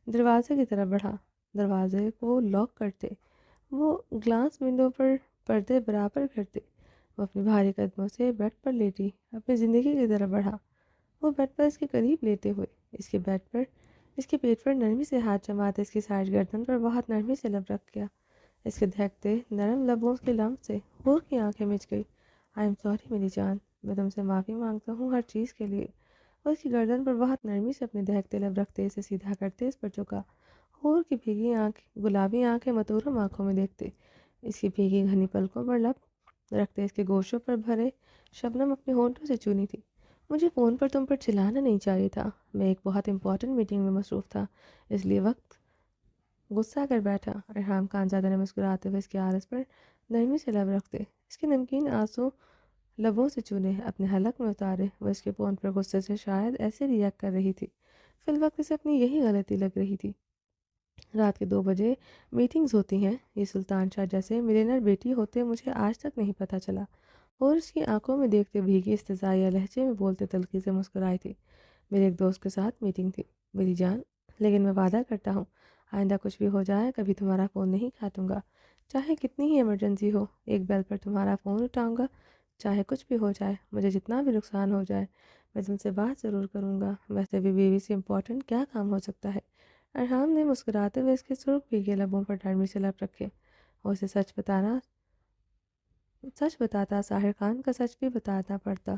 دروازے کی طرف بڑھا۔ دروازے کو لاک کرتے وہ گلاس ونڈو پر پردے برابر کرتے وہ اپنی بھاری قدموں سے بیڈ پر لیٹی اپنی زندگی کی طرف بڑھا۔ وہ بیڈ پر اس کے قریب لیٹے ہوئے اس کے پیٹ پر نرمی سے ہاتھ جماتے اس کی سائڈ گردن پر بہت نرمی سے لب رکھ گیا۔ اس کے دہکتے نرم لبوں کے لمس سے ہور کی آنکھیں مچ گئی۔ آئی ایم سوری میری جان، میں تم سے معافی مانگتا ہوں ہر چیز کے لیے۔ وہ اس کی گردن پر بہت نرمی سے اپنے دہکتے لب رکھتے اسے سیدھا کرتے اس پر جھکا۔ ہور کی بھیگی گلابی آنکھیں متورم آنکھوں میں دیکھتے اس کی بھیگی گھنی پلکوں پر لب رکھتے اس کے گوشوں پر بھرے شبنم اپنے ہونٹوں سے چونی تھی۔ مجھے فون پر تم پر چلانا نہیں چاہیے تھا، میں ایک بہت امپورٹنٹ میٹنگ میں مصروف تھا، اس لیے وقت غصہ کر بیٹھا۔ ارحام خانزادہ نے مسکراتے ہوئے اس کے عارض پر نرمی سے لب رکھتے اس کے نمکین آنسو لبوں سے چونے اپنے حلق میں اتارے۔ وہ اس کے فون پر غصے سے شاید ایسے ریئیکٹ کر رہی تھی، فی الوقت اسے اپنی یہی غلطی لگ رہی تھی۔ رات کے 2 بجے میٹنگز ہوتی ہیں، یہ سلطان شاہ جیسے ملینر بیٹی ہوتے مجھے آج تک نہیں پتہ چلا۔ اور اس کی آنکھوں میں دیکھتے بھیگی استضاعیہ لہجے میں بولتے تلخی سے مسکرائی تھی۔ میرے ایک دوست کے ساتھ میٹنگ تھی میری جان، لیکن میں وعدہ کرتا ہوں آئندہ کچھ بھی ہو جائے کبھی تمہارا فون نہیں کاٹوں گا، چاہے کتنی ہی ایمرجنسی ہو۔ ایک بیل پر تمہارا فون اٹھاؤں گا، چاہے کچھ بھی ہو جائے، مجھے جتنا بھی نقصان ہو جائے میں تم سے بات ضرور کروں گا۔ ویسے بھی بیوی سے امپورٹنٹ کیا کام ہو سکتا ہے؟ ارحام نے مسکراتے ہوئے اس کے سرخ بھیگے لبوں پر نرمی سے لب رکھے۔ اور اسے سچ بتاتا ساحر خان کا سچ بھی بتانا پڑتا۔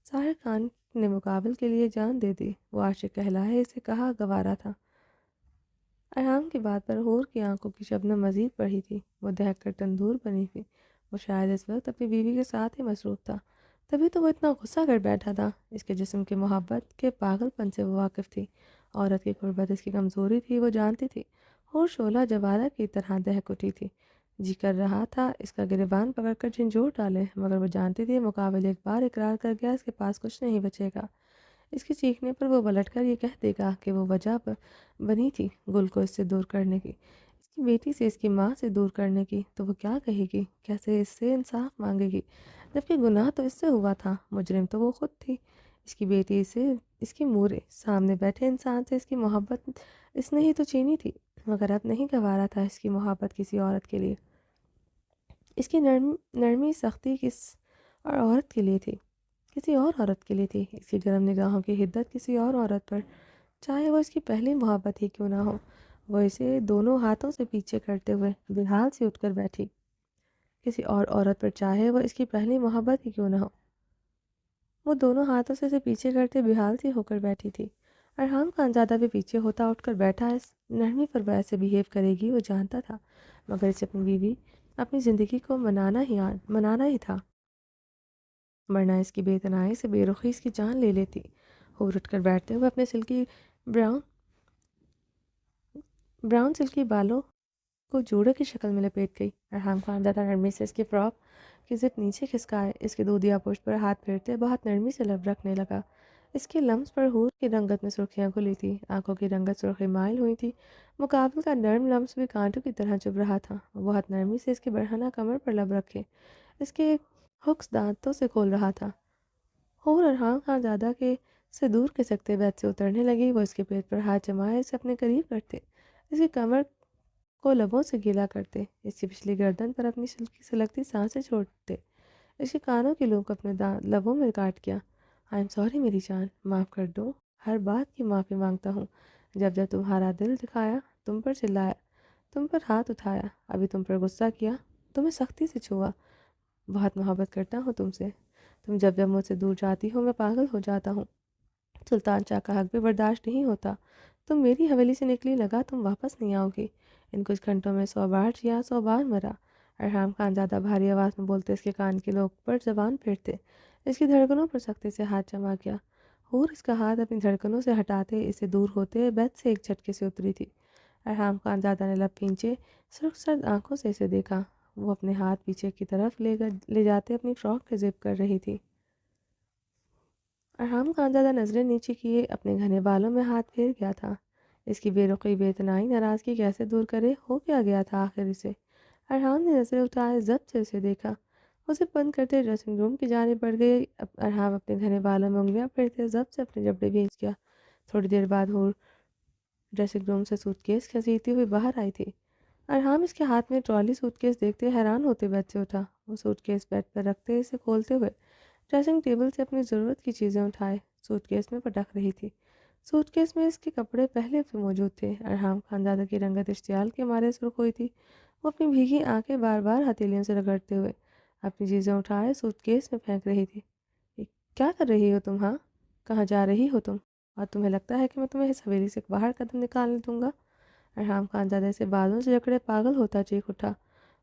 ساحر خان نے مقابل کے لیے جان دے دی، وہ عاشق کہلائے اسے کہا گوارا تھا۔ ارحام کی بات پر ہور کی آنکھوں کی شبنم مزید بڑھی تھی، وہ دہک کر تندور بنی تھی۔ وہ شاید اس وقت اپنی بیوی کے ساتھ ہی مصروف تھا، تبھی تو وہ اتنا غصہ کر بیٹھا تھا۔ اس کے جسم کی محبت کے پاگل پن سے وہ واقف تھی۔ عورت کی قربت اس کی کمزوری تھی، وہ جانتی تھی۔ اور شعلہ جوالہ کی طرح دہک اٹھی تھی، جی کر رہا تھا اس کا گریبان پکڑ کر جھنجھوڑ ڈالے، مگر وہ جانتی تھی مقابل ایک بار اقرار کر گیا اس کے پاس کچھ نہیں بچے گا۔ اس کے چیخنے پر وہ پلٹ کر یہ کہہ دے گا کہ وہ وجہ بنی تھی گل کو اس سے دور کرنے کی۔ کہ بیٹی سے اس کی ماں سے دور کرنے کی، تو وہ کیا کہے گی؟ کیسے اس سے انصاف مانگے گی؟ جبکہ گناہ تو اس سے ہوا تھا، مجرم تو وہ خود تھی۔ اس کی بیٹی سے، اس کی مورے سامنے بیٹھے انسان سے اس کی محبت اس نے ہی تو چینی تھی، مگر اب نہیں گوارا تھا اس کی محبت کسی عورت کے لیے۔ اس کی نرمی سختی کس اور عورت کے لیے تھی، کسی اور عورت کے لیے تھی۔ اس کی گرم نگاہوں کی حدت کسی اور عورت پر، چاہے وہ اس کی پہلی محبت ہی کیوں نہ ہو۔ وہ اسے دونوں ہاتھوں سے پیچھے کرتے ہوئے بے حال سے اٹھ کر بیٹھی، کسی اور عورت پر، چاہے وہ اس کی پہلی محبت ہی کیوں نہ ہو۔ وہ دونوں ہاتھوں سے اسے پیچھے کرتے بے حال سی ہو کر بیٹھی تھی۔ ارحام خانزادہ بھی پیچھے ہوتا اٹھ کر بیٹھا۔ اس نرمی پر وہ ایسے بیہیو کرے گی وہ جانتا تھا، مگر اسے اپنی بیوی، اپنی زندگی کو منانا ہی تھا، ورنہ اس کی بے تنائی سے بے رخی اس کی جان لے لیتی۔ ہور اٹھ کر بیٹھتے ہوئے اپنے سلکی براؤن سلکی بالوں کو جوڑے کی شکل میں لپیٹ گئی۔ ارحام خانزادہ نرمی سے اس کی فراک کی زپ نیچے کھسکائے، اس کے دودھیا پشت پر ہاتھ پھیرتے بہت نرمی سے لب رکھنے لگا۔ اس کے لمس پر حور کی رنگت میں سرخیاں کھلی تھی، آنکھوں کی رنگت سرخی مائل ہوئی تھی، مقابل کا نرم لمس بھی کانٹوں کی طرح چبھ رہا تھا۔ وہ بہت نرمی سے اس کی برہنہ کمر پر لب رکھے اس کے ہکس دانتوں سے کھول رہا تھا۔ حور ارحام خانزادہ کے سے دور کھسکتے بیت سے اترنے لگی۔ وہ اس کے پیٹ پر ہاتھ جمائے اسے اپنے قریب کرتے، اس کی کمر کو لبوں سے گیلا کرتے، اس کی پچھلی گردن پر اپنی سلگتی سانسیں چھوڑتے، اس کے کانوں کی لوگ اپنے لبوں میں کاٹ کیا۔ آئی ایم سوری میری جان، معاف کر دو، ہر بات کی معافی مانگتا ہوں۔ جب جب تمہارا دل دکھایا، تم پر چلایا، تم پر ہاتھ اٹھایا، ابھی تم پر غصہ کیا، تمہیں سختی سے چھوا، بہت محبت کرتا ہوں تم سے۔ تم جب جب مجھ سے دور جاتی ہو میں پاگل ہو جاتا ہوں، سلطان شاہ کا حق بھی برداشت نہیں ہوتا۔ تم میری حویلی سے نکلی، لگا تم واپس نہیں آؤ گی۔ ان کچھ گھنٹوں میں 100 بار جیا، 100 بار مرا۔ ارحام خانزادہ بھاری آواز میں بولتے اس کے کان کے لوگ پر زبان پھیرتے، اس کی دھڑکنوں پر سختی سے ہاتھ جما کیا۔ حور اس کا ہاتھ اپنی دھڑکنوں سے ہٹاتے اسے دور ہوتے بیت سے ایک جھٹکے سے اتری تھی۔ ارحام خانزادہ نے لب کھینچے سرخ سرد آنکھوں سے اسے دیکھا۔ وہ اپنے ہاتھ پیچھے کی طرف لے جاتے اپنی فراک کے زپ کر رہی تھی۔ ارحام خانزادہ نظریں نیچے کیے اپنے گھنے بالوں میں ہاتھ پھیر گیا تھا۔ اس کی بے رخی بے تنائی ناراضگی کیسے دور کرے؟ ہو کیا گیا تھا آخر اسے؟ ارحام نے نظریں اٹھائے، ضبط سے اسے دیکھا۔ اسے بند کرتے ڈریسنگ روم کی جانب بڑھ گئے۔ ارحام اپنے گھنے بالوں میں انگلیاں پھیرتے ضبط سے اپنے جبڑے بھیج گیا۔ تھوڑی دیر بعد حور ڈریسنگ روم سے سوٹ کیس گھسیٹتی ہوئی باہر آئی تھی۔ ارحام اس کے ہاتھ میں ٹرالی سوٹ کیس دیکھتے حیران ہوتے بیت سے اٹھا۔ وہ سوٹ کیس بیڈ پر رکھتے اسے کھولتے ہوئے ڈریسنگ ٹیبل سے اپنی ضرورت کی چیزیں اٹھائے سوٹ کیس میں پٹک رہی تھی۔ سوٹ کیس میں اس کے کپڑے پہلے سے موجود تھے۔ ارحام خانزادہ کی رنگت اشتعال کے مارے سرخ ہوئی تھی۔ وہ اپنی بھیگی آنکھیں بار بار ہتھیلیوں سے رگڑتے ہوئے اپنی چیزیں اٹھائے سوٹ کیس میں پھینک رہی تھی۔ کیا کر رہی ہو تم؟ ہاں، کہاں جا رہی ہو تم؟ اور تمہیں لگتا ہے کہ میں تمہیں اس حویلی سے باہر قدم نکالنے دوں گا؟ ارحام خانزادہ سے بازوں سے جکڑے پاگل ہوتا چیخ اٹھا۔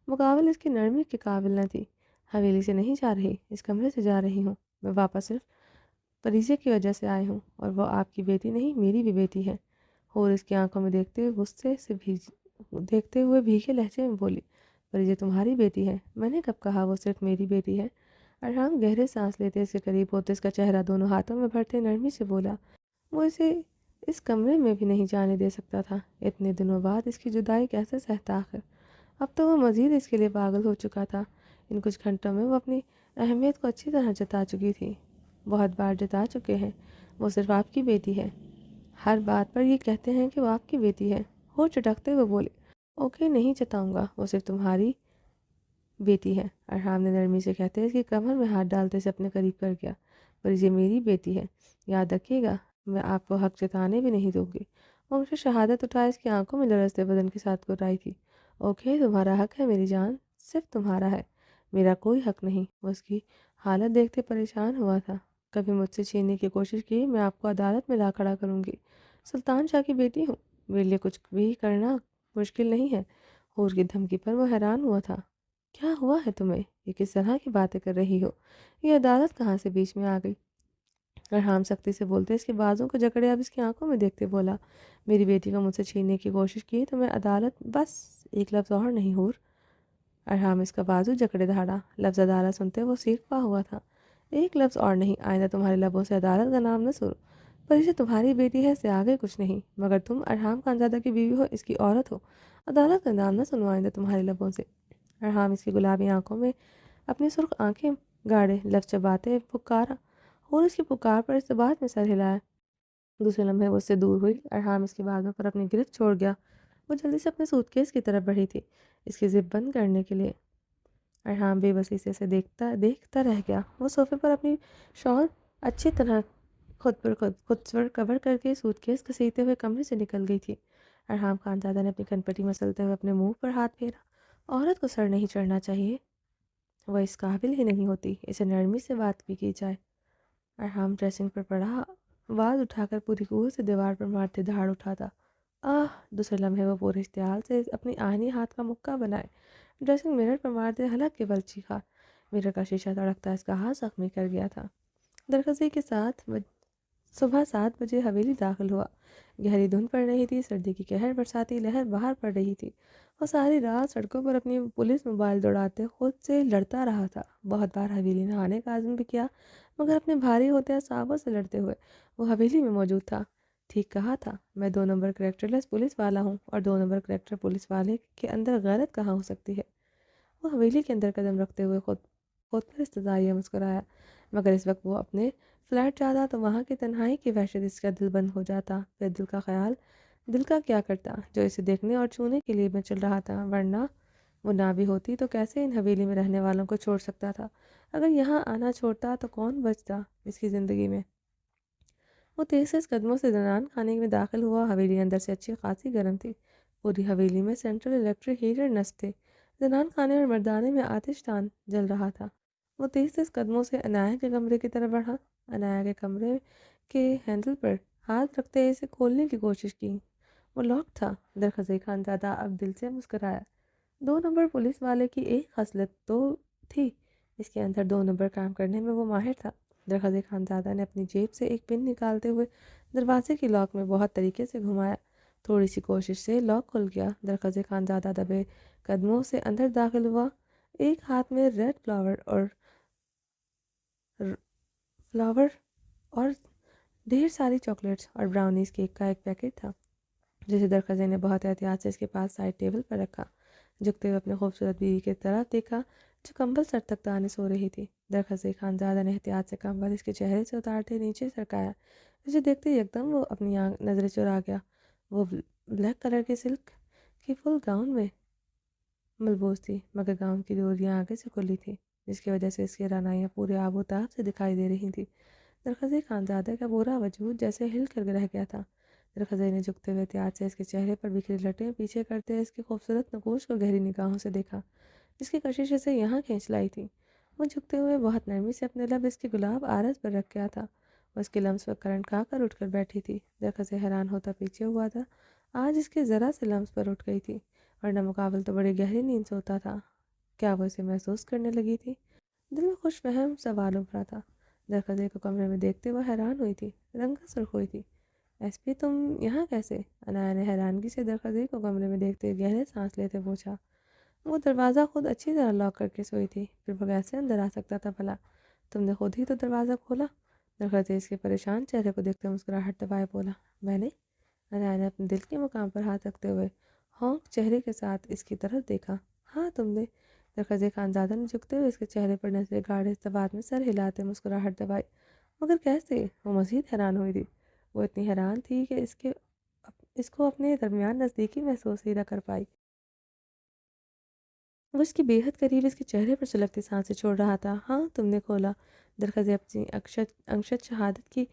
مقابل اس کی نرمی کے قابل نہ تھی۔ حویلی سے نہیں جا رہی، اس کمرے سے جا رہی ہوں۔ میں واپس صرف فریضے کی وجہ سے آئی ہوں، اور وہ آپ کی بیٹی نہیں میری بھی بیٹی ہے۔ اور اس کی آنکھوں میں دیکھتے ہوئے بھیگے لہجے میں بولی، فریضے تمہاری بیٹی ہے؟ میں نے کب کہا وہ صرف میری بیٹی ہے؟ ارحام گہرے سانس لیتے اس کے قریب ہوتے اس کا چہرہ دونوں ہاتھوں میں بھرتے نرمی سے بولا، وہ اسے اس کمرے میں بھی نہیں جانے دے سکتا تھا۔ اتنے دنوں بعد اس کی جدائی کیسے سہتا آخر؟ اب تو وہ مزید اس کے لیے پاگل ہو چکا تھا۔ ان کچھ گھنٹوں میں وہ اپنی اہمیت کو اچھی طرح جتا چکی تھی، بہت بار جتا چکے ہیں۔ وہ صرف آپ کی بیٹی ہے، ہر بات پر یہ کہتے ہیں کہ وہ آپ کی بیٹی ہے۔ ہو چٹکتے ہوئے بولے، اوکے، نہیں جتاؤں گا، وہ صرف تمہاری بیٹی ہے۔ ارحام نے نرمی سے کہتے اس کی کمر میں ہاتھ ڈالتے سے اپنے قریب کر گیا، پر یہ میری بیٹی ہے، یاد رکھیے گا، میں آپ کو حق جتانے بھی نہیں دوں گی۔ وہ مجھے شہادت اٹھائے اس کی آنکھوں میں لرزتے بدن کے ساتھ گرائی تھی۔ اوکے، تمہارا حق ہے میری جان، صرف تمہارا ہے، میرا کوئی حق نہیں۔ وہ اس کی حالت دیکھتے پریشان ہوا تھا۔ کبھی مجھ سے چھیننے کی کوشش کی، میں آپ کو عدالت میں لا کھڑا کروں گی۔ سلطان شاہ کی بیٹی ہوں، میرے لیے کچھ بھی کرنا مشکل نہیں ہے۔ حور کی دھمکی پر وہ حیران ہوا تھا۔ کیا ہوا ہے تمہیں؟ یہ کس طرح کی باتیں کر رہی ہو؟ یہ عدالت کہاں سے بیچ میں آ گئی؟ ارحام سختی سے بولتے اس کے بازوں کو جکڑے اب اس کی آنکھوں میں دیکھتے بولا، میری بیٹی کو مجھ سے چھیننے کی کوشش کی تو میں عدالت، بس ایک لفظ اور نہیں حور۔ ارحام اس کا بازو جکڑے دھاڑا، لفظ عدالت سنتے وہ سیکھتا ہوا تھا۔ ایک لفظ اور نہیں، آئندہ تمہارے لبوں سے عدالت کا نام نہ سنو، پر اسے تمہاری بیٹی ہے سے آگے کچھ نہیں، مگر تم ارحام خانزادہ کی بیوی ہو، اس کی عورت ہو، عدالت کا نام نہ سنوائیں تمہارے لبوں سے۔ ارحام اس کی گلابی آنکھوں میں اپنی سرخ آنکھیں گاڑے، لفظ چباتے پکارا اور اس کی پکار پر استباعت میں سر ہلایا۔ دوسرے لمحے وہ اس سے دور ہوئی۔ ارحام اس کے بازوں پر اپنی گرفت چھوڑ گیا۔ وہ جلدی سے اپنے سوٹ کیس کی طرف بڑھی تھی، اس کی زپ بند کرنے کے لیے۔ ارحام بے بسی سے اسے دیکھتا رہ گیا۔ وہ صوفے پر اپنی شال اچھی طرح خود پر کور کر کے سوٹ کیس گھسیٹتے ہوئے کمرے سے نکل گئی تھی۔ ارحام خانزادہ نے اپنی کنپٹی مسلتے ہوئے اپنے منہ پر ہاتھ پھیرا۔ عورت کو سر نہیں چڑھنا چاہیے، وہ اس قابل ہی نہیں ہوتی، اسے نرمی سے بات بھی کی جائے۔ ارحام ڈریسنگ پر پڑا، آواز اٹھا کر پوری قوت سے دیوار پر مارتے دھاڑ اٹھاتا۔ دوسرے لمحے وہ پورے اشتعال سے اپنی آہنی ہاتھ کا مکہ بنائے ڈریسنگ مرر پر مارتے حلق کے بل چیخا۔ مرر کا شیشہ تڑکتا اس کا ہاتھ زخمی کر گیا تھا۔ درخزی کے ساتھ صبح 7 بجے حویلی داخل ہوا۔ گہری دھند پڑ رہی تھی، سردی کی قہر برساتی لہر باہر پڑ رہی تھی۔ وہ ساری رات سڑکوں پر اپنی پولیس موبائل دوڑاتے خود سے لڑتا رہا تھا۔ بہت بار حویلی میں آنے کا عزم بھی کیا، مگر اپنے بھاری ہوتے اعصابوں سے لڑتے ہوئے وہ حویلی میں موجود تھا۔ ٹھیک کہا تھا، میں 2 نمبر کریکٹرلیس پولیس والا ہوں، اور 2 نمبر کریکٹر پولیس والے کے اندر غیرت کہاں ہو سکتی ہے؟ وہ حویلی کے اندر قدم رکھتے ہوئے خود پر استدعائیہ مسکرایا، مگر اس وقت وہ اپنے فلیٹ جاتا تو وہاں کی تنہائی کی وحشت اس کا دل بند ہو جاتا۔ پھر دل کا خیال دل کا کیا کرتا جو اسے دیکھنے اور چھونے کے لیے میں چل رہا تھا، ورنہ وہ نہ بھی ہوتی تو کیسے ان حویلی میں رہنے والوں کو چھوڑ سکتا تھا؟ اگر یہاں آنا چھوڑتا تو کون بچتا اس کی زندگی میں؟ وہ تیز قدموں سے زنان خانے میں داخل ہوا۔ حویلی اندر سے اچھی خاصی گرم تھی۔ پوری حویلی میں سینٹرل الیکٹرک ہیٹر نصب تھے۔ زنان خانے اور مردانے میں آتش دان جل رہا تھا۔ وہ تیز قدموں سے عنایہ کے کمرے کی طرف بڑھا۔ عنایہ کے کمرے کے ہینڈل پر ہاتھ رکھتے اسے کھولنے کی کوشش کی۔ وہ لاک تھا۔ درخزی خانزادہ اب دل سے مسکرایا۔ 2 نمبر پولیس والے کی ایک خصلت تو تھی، اس کے اندر 2 نمبر کام کرنے میں وہ ماہر تھا۔ درخزی خانزادہ نے اپنی جیب سے ایک پن نکالتے ہوئے دروازے کی لاک میں بہت طریقے سے گھمایا۔ تھوڑی سی کوشش سے لاک کھل گیا۔ درخزی خانزادہ دبے قدموں سے اندر داخل ہوا۔ ایک ہاتھ میں ریڈ فلاور اور ڈھیر ساری چاکلیٹس اور براؤنیز کیک کا ایک پیکٹ تھا، جسے درخزی نے بہت احتیاط سے اس کے پاس سائڈ ٹیبل پر رکھا۔ جھکتے ہوئے اپنے خوبصورت بیوی کی طرف دیکھا جو کمبل سر تک تانے سو رہی تھی۔ درخزی خانزادہ نے احتیاط سے کمبل اس کے چہرے سے اتارتے نیچے سرکایا۔ اسے دیکھتے یکدم وہ اپنی نظریں چرا گیا۔ وہ بلیک کلر کے سلک کی فل گاؤن میں ملبوس تھی، مگر گاؤن کی ڈوریاں آگے سے کھلی تھی، جس کی وجہ سے اس کی رعنائیاں پورے آب و تاب سے دکھائی دے رہی تھیں۔ درخزی خانزادہ کا پورا وجود جیسے ہل کر رہ گیا تھا۔ درخزی نے جھکتے ہوئے احتیاط سے اس کے چہرے پر بکھری لٹیں پیچھے کرتے اس کی خوبصورت نقوش کو گہری نگاہوں سے دیکھا، جس کی کشش اسے یہاں کھینچ لائی تھی۔ وہ جھکتے ہوئے بہت نرمی سے اپنے لب اس کے گلاب آرز پر رکھ گیا تھا۔ وہ اس کے لمس پر کرنٹ کھا کر اٹھ کر بیٹھی تھی۔ درخزی حیران ہوتا پیچھے ہوا تھا۔ آج اس کے ذرا سے لمس پر اٹھ گئی تھی، ورنہ مقابل تو بڑی گہری نیند سوتا تھا۔ کیا وہ اسے محسوس کرنے لگی تھی؟ دل میں خوش فہم سوال ابھرا تھا۔ درخزی کو کمرے میں دیکھتے وہ حیران ہوئی تھی، رنگت سرخ ہوئی تھی۔ ایس پی تم یہاں کیسے؟ عنایہ نے حیرانگی سے درخزی کو کمرے میں دیکھتے گہرے سانس لیتے پوچھا۔ وہ دروازہ خود اچھی طرح لاک کر کے سوئی تھی، پھر وہ کیسے اندر آ سکتا تھا بھلا؟ تم نے خود ہی تو دروازہ کھولا۔ درخزی اس کے پریشان چہرے کو دیکھتے مسکراہٹ دبائے بولا، میں نے؟ عنایہ نے اپنے دل کے مقام پر ہاتھ رکھتے ہوئے ہونک چہرے کے ساتھ اس کی طرف دیکھا۔ ہاں تم نے۔ درخزی خانزادہ نے جھکتے ہوئے اس کے چہرے پر نظریں گاڑے استفاد میں سر ہلاتے مسکراہٹ دبائی، مگر کیسے؟ وہ مزید حیران ہوئی تھی۔ وہ اتنی حیران تھی کہ اس کو اپنے درمیان نزدیکی محسوس ہی نہ کر پائی۔ وہ اس کی بے حد قریب اس کے چہرے پر سلگتی سانسیں چھوڑ رہا تھا۔ ہاں تم نے کھولا۔ درخزی اپنی انگشت شہادت کی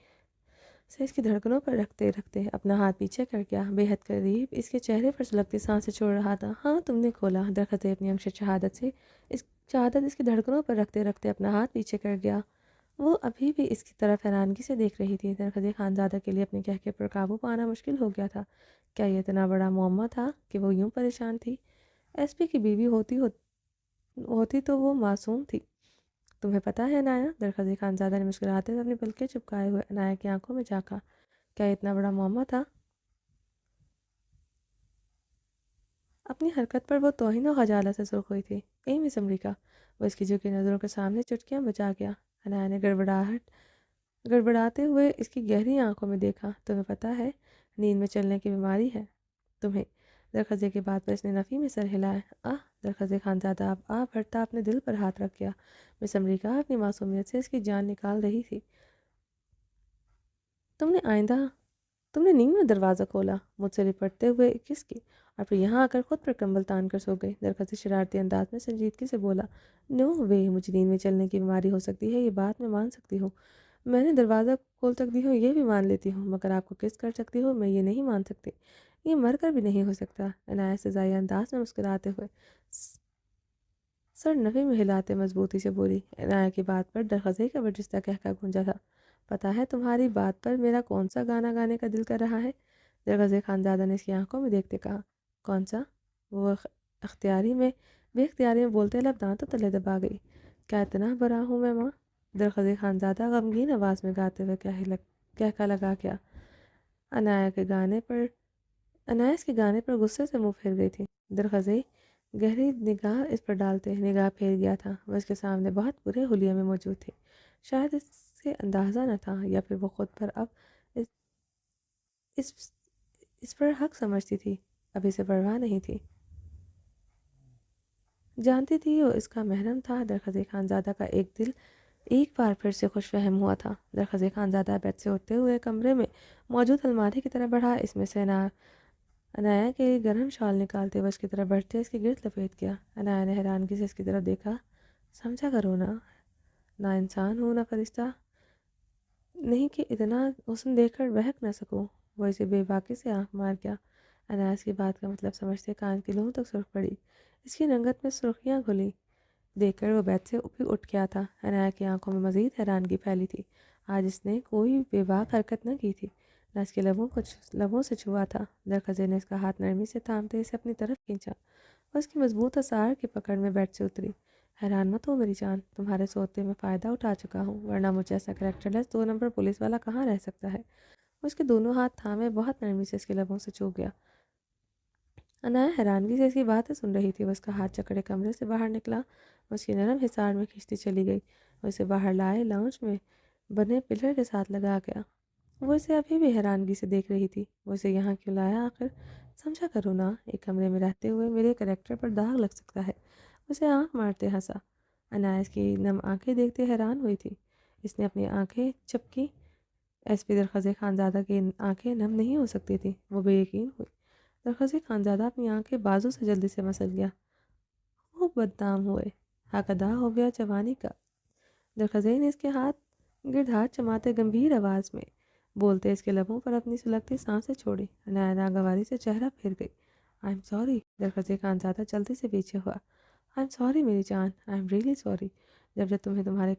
سے اس کی دھڑکنوں پر رکھتے رکھتے اپنا ہاتھ پیچھے کر گیا۔ بے حد قریب اس کے چہرے پر سلگتی سانسیں چھوڑ رہا تھا۔ ہاں تم نے کھولا۔ درخزی اپنی انگشت شہادت سے اس کی دھڑکنوں پر رکھتے رکھتے اپنا ہاتھ پیچھے کر گیا۔ وہ ابھی بھی اس کی طرف حیرانگی سے دیکھ رہی تھی۔ درخزی خانزادہ کے لیے اپنے کہکے پر قابو پانا مشکل ہو گیا تھا۔ کیا یہ اتنا بڑا معمہ تھا کہ وہ یوں پریشان تھی؟ ایس پی کی بیوی ہوتی تو وہ معصوم تھی۔ تمہیں پتہ ہے عنایہ؟ درخزی خانزادہ نے مسکراتے ہوئے اپنی پلکیں چپکائے ہوئے عنایہ کی آنکھوں میں جھانکا۔ کیا یہ اتنا بڑا معمہ تھا؟ اپنی حرکت پر وہ توہین و خجالت سے سرخ ہوئی تھی۔ مس امریکہ، وہ اس کی جھکی نظروں کے سامنے چٹکیاں بجا گیا۔ عنایہ نے گڑبڑاتے ہوئے اس کی گہری آنکھوں میں دیکھا۔ تمہیں پتہ ہے نیند میں چلنے کی بیماری ہے تمہیں؟ درخزے کی بات پر اس نے نفی میں سر ہلایا۔ درخزے خانزادہ اب بھرتا اپنے دل پر ہاتھ رکھ گیا۔ مس امریکہ اپنی معصومیت سے اس کی جان نکال رہی تھی۔ تم نے نیند میں دروازہ کھولا، مجھ سے لپٹتے ہوئے کس کی، اور پھر یہاں آ کر خود پر کمبل تان کر سو گئی۔ درخزے شرارتی انداز میں سنجیدگی سے بولا، نو وے، مجھے نیند میں چلنے کی بیماری ہو سکتی ہے، یہ بات میں مان سکتی ہوں۔ میں نے دروازہ کھول سکتی ہوں یہ بھی مان لیتی ہوں، مگر آپ کو کس کر سکتی ہوں میں یہ نہیں مان سکتی، یہ مر کر بھی نہیں ہو سکتا۔ عنایت سزائی انداز میں مسکراتے ہوئے سر نفی میں ہلاتے مضبوطی سے بولی۔ عنایت کی بات پر درخزے کا برجستہ کہکا گونجا تھا۔ پتہ ہے تمہاری بات پر میرا کون سا گانا گانے کا دل کر رہا ہے؟ درخزے خانزادہ نے اس کی آنکھوں میں دیکھتے کہا۔ کون سا؟ وہ بے اختیاری میں بولتے لب دانتوں تلے دبا گئی۔ کیا اتنا برا ہوں میں ماں؟ درخزے خانزادہ غمگین آواز میں گاتے ہوئے کہکا لگا کیا؟ عنایت کے گانے پر غصے سے منہ پھیر گئی تھی۔ درخزے گہری نگاہ اس پر ڈالتے نگاہ پھیر گیا تھا۔ وہ اس کے سامنے بہت برے حلیے میں موجود تھی۔ شاید اس سے اندازہ نہ تھا، یا پھر وہ خود پر اب اس پر حق سمجھتی تھی، اب اسے پرواہ نہیں تھی۔ جانتی تھی وہ اس کا محرم تھا۔ درخزے خانزادہ کا ایک دل ایک بار پھر سے خوش فہم ہوا تھا۔ درخزے خانزادہ بیڈ سے اٹھتے ہوئے کمرے میں موجود الماری کی طرف بڑھا، اس میں سے عنایہ کے گرم شال نکالتے ہوئے اس کی طرف بڑھتے اس کے گرد لپیٹ گیا۔ عنایہ نے حیرانگی سے اس کی طرف دیکھا۔ سمجھا کرو نہ انسان ہوں نہ فرشتہ، نہیں کہ اتنا حسن دیکھ کر بہک نہ سکوں۔ وہ اسے بے باکی سے آنکھ مار گیا۔ عنایہ کی بات کا مطلب سمجھتے کان کی لوہوں تک سرخ پڑی، اس کی رنگت میں سرخیاں گھلی دیکھ کر وہ بیت سے بھی اٹھ گیا تھا۔ عنایہ کی آنکھوں میں مزید حیرانگی پھیلی تھی۔ آج اس نے کوئی بے باک حرکت نہ کی تھی، نہ اس کے لبوں سے چھوا تھا۔ درخزے نے اس کا ہاتھ نرمی سے تھامتے اسے اپنی طرف کھینچا۔ وہ اس کی مضبوط اسار کی پکڑ میں بیڈ سے اتری۔ حیران مت ہو میری جان، تمہارے سوتے میں فائدہ اٹھا چکا ہوں، ورنہ مجھ جیسا کریکٹر لیس 2 نمبر پولیس والا کہاں رہ سکتا ہے۔ وہ اس کے دونوں ہاتھ تھامے بہت نرمی سے اس کے لبوں سے چھو گیا۔ عنایہ حیرانگی سے اس کی باتیں سن رہی تھی۔ وہ اس کا ہاتھ جکڑے کمرے سے باہر نکلا، وہ اس کی نرم حصار میں کھینچتی چلی گئی۔ وہ اسے باہر لائے لاؤنج میں بنے پلر کے ساتھ لگا گیا۔ وہ اسے ابھی بھی حیرانگی سے دیکھ رہی تھی۔ وہ اسے یہاں کیوں لایا آخر؟ سمجھا کرو نا، ایک کمرے میں رہتے ہوئے میرے کریکٹر پر داغ لگ سکتا ہے۔ اسے آنکھ مارتے ہنسا۔ عنایت کی نم آنکھیں دیکھتے حیران ہوئی تھی۔ اس نے اپنی آنکھیں چپکی۔ ایس پی درخزے خانزادہ کی آنکھیں نم نہیں ہو سکتی تھیں۔ وہ بے یقین ہوئی۔ درخزے خانزادہ اپنی آنکھیں بازو سے جلدی سے مسل گیا۔ خوب بدنام ہوئے، حق ادا ہو گیا جوانی کا۔ درخزے نے اس کے گرد ہاتھ جماتے گمبھیر آواز میں بولتے اس کے لبوں پر اپنی سلگتی سانسیں چھوڑی۔ عنایہ ناگواری سے چہرہ پھیر گئی۔ I am sorry. درخزے خانزادہ جلدی سے پیچھے ہوا۔ آئی ایم سوری میری جان، آئی ایم ریئلی سوری۔ جب تمہیں تمہارے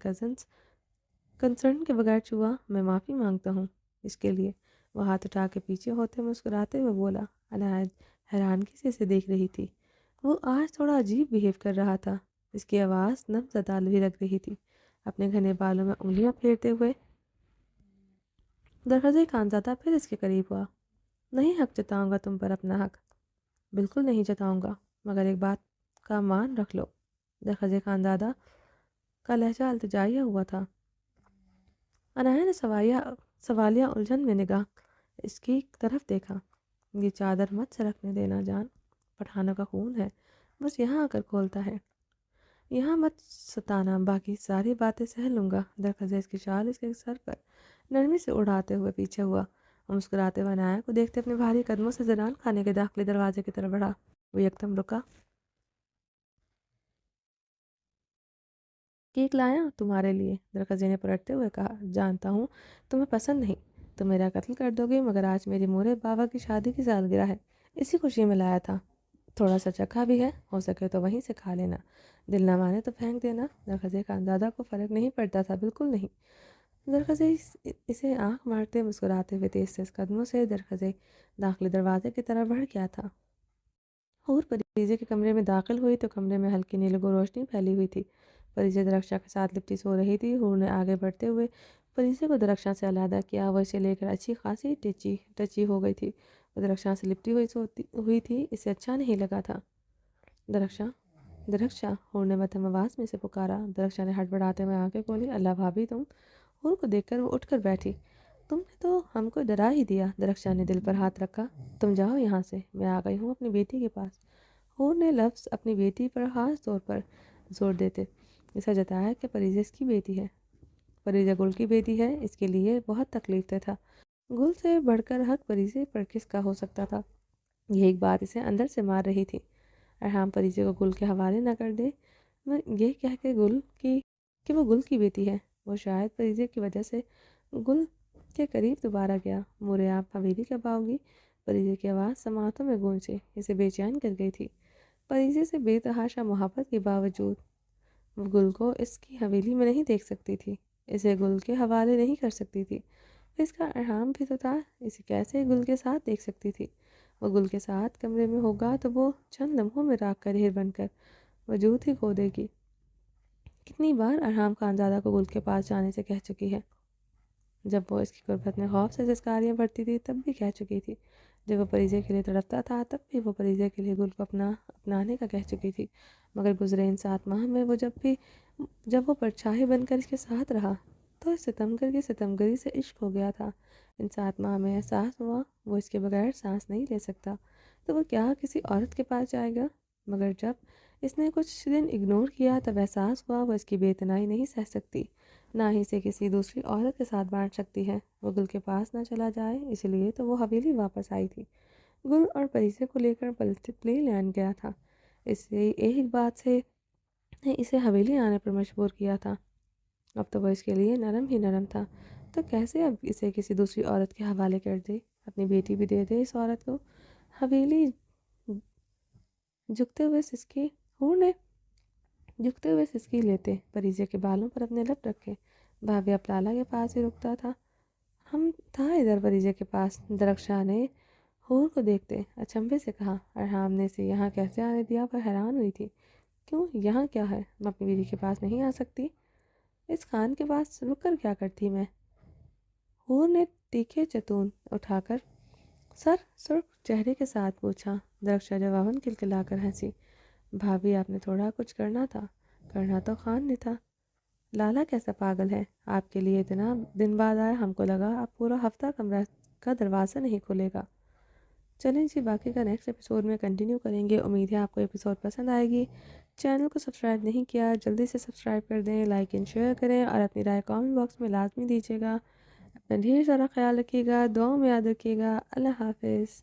کنسرن کے بغیر چھوا، میں معافی مانگتا ہوں اس کے لیے۔ وہ ہاتھ اٹھا کے پیچھے ہوتے مسکراتے ہوئے بولا۔ عنایت حیرانگی سے اسے دیکھ رہی تھی۔ وہ آج تھوڑا عجیب بیہیو کر رہا تھا۔ اس کی آواز نم زدہ بھی لگ رہی تھی۔ اپنے گھنے بالوں میں انگلیاں پھیرتے ہوئے درخزے خانزادہ پھر اس کے قریب ہوا۔ نہیں حق جتاؤں گا تم پر اپنا حق، بالکل نہیں جتاؤں گا، مگر ایک بات کا مان رکھ لو۔ درخزے خانزادہ کا لہجہ التجائیہ ہوا تھا۔ عنایہ نے سوالیہ الجھن میں نگاہ اس کی طرف دیکھا۔ یہ چادر مت سرکنے دینا جان، پٹھانوں کا خون ہے، بس یہاں آ کر کھولتا ہے۔ یہاں مت ستانا، باقی ساری باتیں سہ لوں گا۔ درخزے اس کی شال اس کے سر پر نرمی سے اڑاتے ہوئے پیچھے ہوا۔ وہ مسکراتے ہوئے عنایہ کو دیکھتے اپنے بھاری قدموں سے زنان خانے کے داخلی دروازے کی طرف بڑھا۔ وہ یکدم رکا۔ کیک لایا تمہارے لیے، درخزے نے پلٹتے ہوئے کہا۔ جانتا ہوں تمہیں پسند نہیں، تم میرا قتل کر دو گی، مگر آج میری مورے بابا کی شادی کی سالگرہ ہے، اسی خوشی میں لایا تھا۔ تھوڑا سا چکھا بھی ہے، ہو سکے تو وہیں سے کھا لینا، دل نہ مانے تو پھینک دینا۔ درخزے خانزادہ کو فرق نہیں پڑتا تھا، بالکل نہیں۔ درخزے اسے آنکھ مارتے مسکراتے ہوئے تیز تیز قدموں سے درخزے داخلی دروازے کی طرف بڑھ گیا تھا۔ حور پریزے کے کمرے میں داخل ہوئی تو کمرے میں ہلکی نیلگو روشنی پھیلی ہوئی تھی۔ پریزے درخشاں کے ساتھ لپٹی سو رہی تھی۔ حور نے آگے بڑھتے ہوئے پریزے کو درخشاں سے علیحدہ کیا۔ وہ اسے لے کر اچھی خاصی ٹچی ہو گئی تھی۔ وہ درخشاں سے لپٹی ہوئی تھی، اسے اچھا نہیں لگا تھا۔ درخشاں، درخشاں، حور نے مدھم آواز میں اسے پکارا۔ درخشاں نے ہڑبڑاتے ہوئے آنکھیں کھولی۔ اللہ بھابی تم؟ حور کو دیکھ کر وہ اٹھ کر بیٹھی۔ تم نے تو ہم کو ڈرا ہی دیا، درخشاں نے دل پر ہاتھ رکھا۔ تم جاؤ یہاں سے، میں آ گئی ہوں اپنی بیٹی کے پاس۔ حور نے لفظ اپنی بیٹی پر خاص طور پر زور دیتے ایسا جتایا کہ پریزہ اس کی بیٹی ہے، پریزہ گل کی بیٹی ہے، اس کے لیے بہت تکلیف دہ تھا۔ گل سے بڑھ کر حق پریزے پر کس کا ہو سکتا تھا؟ یہ ایک بات اسے اندر سے مار رہی تھی۔ ارحام پریزے کو گل کے حوالے نہ کر دے، میں یہ کہہ کے گل کی کہ وہ گل کی بیٹی ہے۔ وہ شاید پریزے کی وجہ سے گل کے قریب دوبارہ گیا۔ مورے آپ حویلی کب آؤ گی؟ پریزے کی آواز سماعتوں میں گونجی، اسے بے چین کر گئی تھی۔ پریزے سے بے تحاشا محبت کے باوجود وہ گل کو اس کی حویلی میں نہیں دیکھ سکتی تھی، اسے گل کے حوالے نہیں کر سکتی تھی۔ اس کا ارحام بھی تو تھا، اسے کیسے گل کے ساتھ دیکھ سکتی تھی؟ وہ گل کے ساتھ کمرے میں ہوگا تو وہ چند لمحوں میں راکھ کا ڈھیر بن کر وجود ہی کھو دے گی۔ کتنی بار ارحام خانزادہ کو گل کے پاس جانے سے کہہ چکی ہے۔ جب وہ اس کی غربت میں خوف سے جسکاریاں بھرتی تھی تب بھی کہہ چکی تھی، جب وہ پریزے کے لیے تڑپتا تھا تب بھی وہ پریزے کے لیے گل کو اپنانے کا کہہ چکی تھی۔ مگر گزرے ان 7 ماہ میں جب وہ پرچھائی بن کر اس کے ساتھ رہا تو اس ستمگر کی ستمگری سے عشق ہو گیا تھا۔ ان 7 ماہ میں احساس ہوا وہ اس کے بغیر سانس نہیں لے سکتا، تو وہ کیا کسی عورت کے پاس جائے گا؟ مگر جب اس نے کچھ دن اگنور کیا تب احساس ہوا وہ اس کی بے اتنائی نہیں سہ سکتی، نہ ہی اسے کسی دوسری عورت کے ساتھ بانٹ سکتی ہے۔ وہ گل کے پاس نہ چلا جائے، اس لیے تو وہ حویلی واپس آئی تھی۔ گل اور پریزے کو لے کر پلے لینڈ گیا تھا، اس لیے ایک بات سے نے اسے حویلی آنے پر مجبور کیا تھا۔ اب تو وہ اس کے لیے نرم ہی نرم تھا، تو کیسے اب اسے کسی دوسری عورت کے حوالے کر دے؟ اپنی بیٹی بھی دے دے اس عورت کو۔ حویلی جھکتے ہوئے سسکی حور نے جھکتے ہوئے سسکی لیتے پریزے کے بالوں پر اپنے لب رکھے۔ بھاوی اب لالا کے پاس ہی رکتا تھا، ہم تھا ادھر پریزے کے پاس۔ درخشاں نے حور کو دیکھتے اچنبھے سے کہا۔ ارحام نے اسے یہاں کیسے آنے دیا پر حیران ہوئی تھی۔ کیوں، یہاں کیا ہے؟ میں اپنی بیوی کے پاس نہیں آ سکتی؟ اس خان کے پاس رک کر کیا کرتی میں؟ حور نے تیکھے چتون اٹھا کر سر سرخ چہرے کے ساتھ پوچھا۔ درخشاں جواباً کلکلا کر ہنسی۔ بھابھی آپ نے تھوڑا کچھ کرنا تھا، کرنا تو خان نے تھا۔ لالا کیسا پاگل ہے، آپ کے لیے اتنا دن بعد آیا، ہم کو لگا آپ پورا ہفتہ کمرہ کا دروازہ نہیں کھولے گا۔ چلیں جی، باقی کا نیکسٹ ایپیسوڈ میں کنٹینیو کریں گے۔ امید ہے آپ کو ایپیسوڈ پسند آئے گی۔ چینل کو سبسکرائب نہیں کیا جلدی سے سبسکرائب کر دیں، لائک اینڈ شیئر کریں اور اپنی رائے کامنٹ باکس میں لازمی دیجیے گا۔ اپنا ڈھیر سارا خیال رکھیے گا، دعاؤں میں یاد رکھیے گا۔ اللہ حافظ۔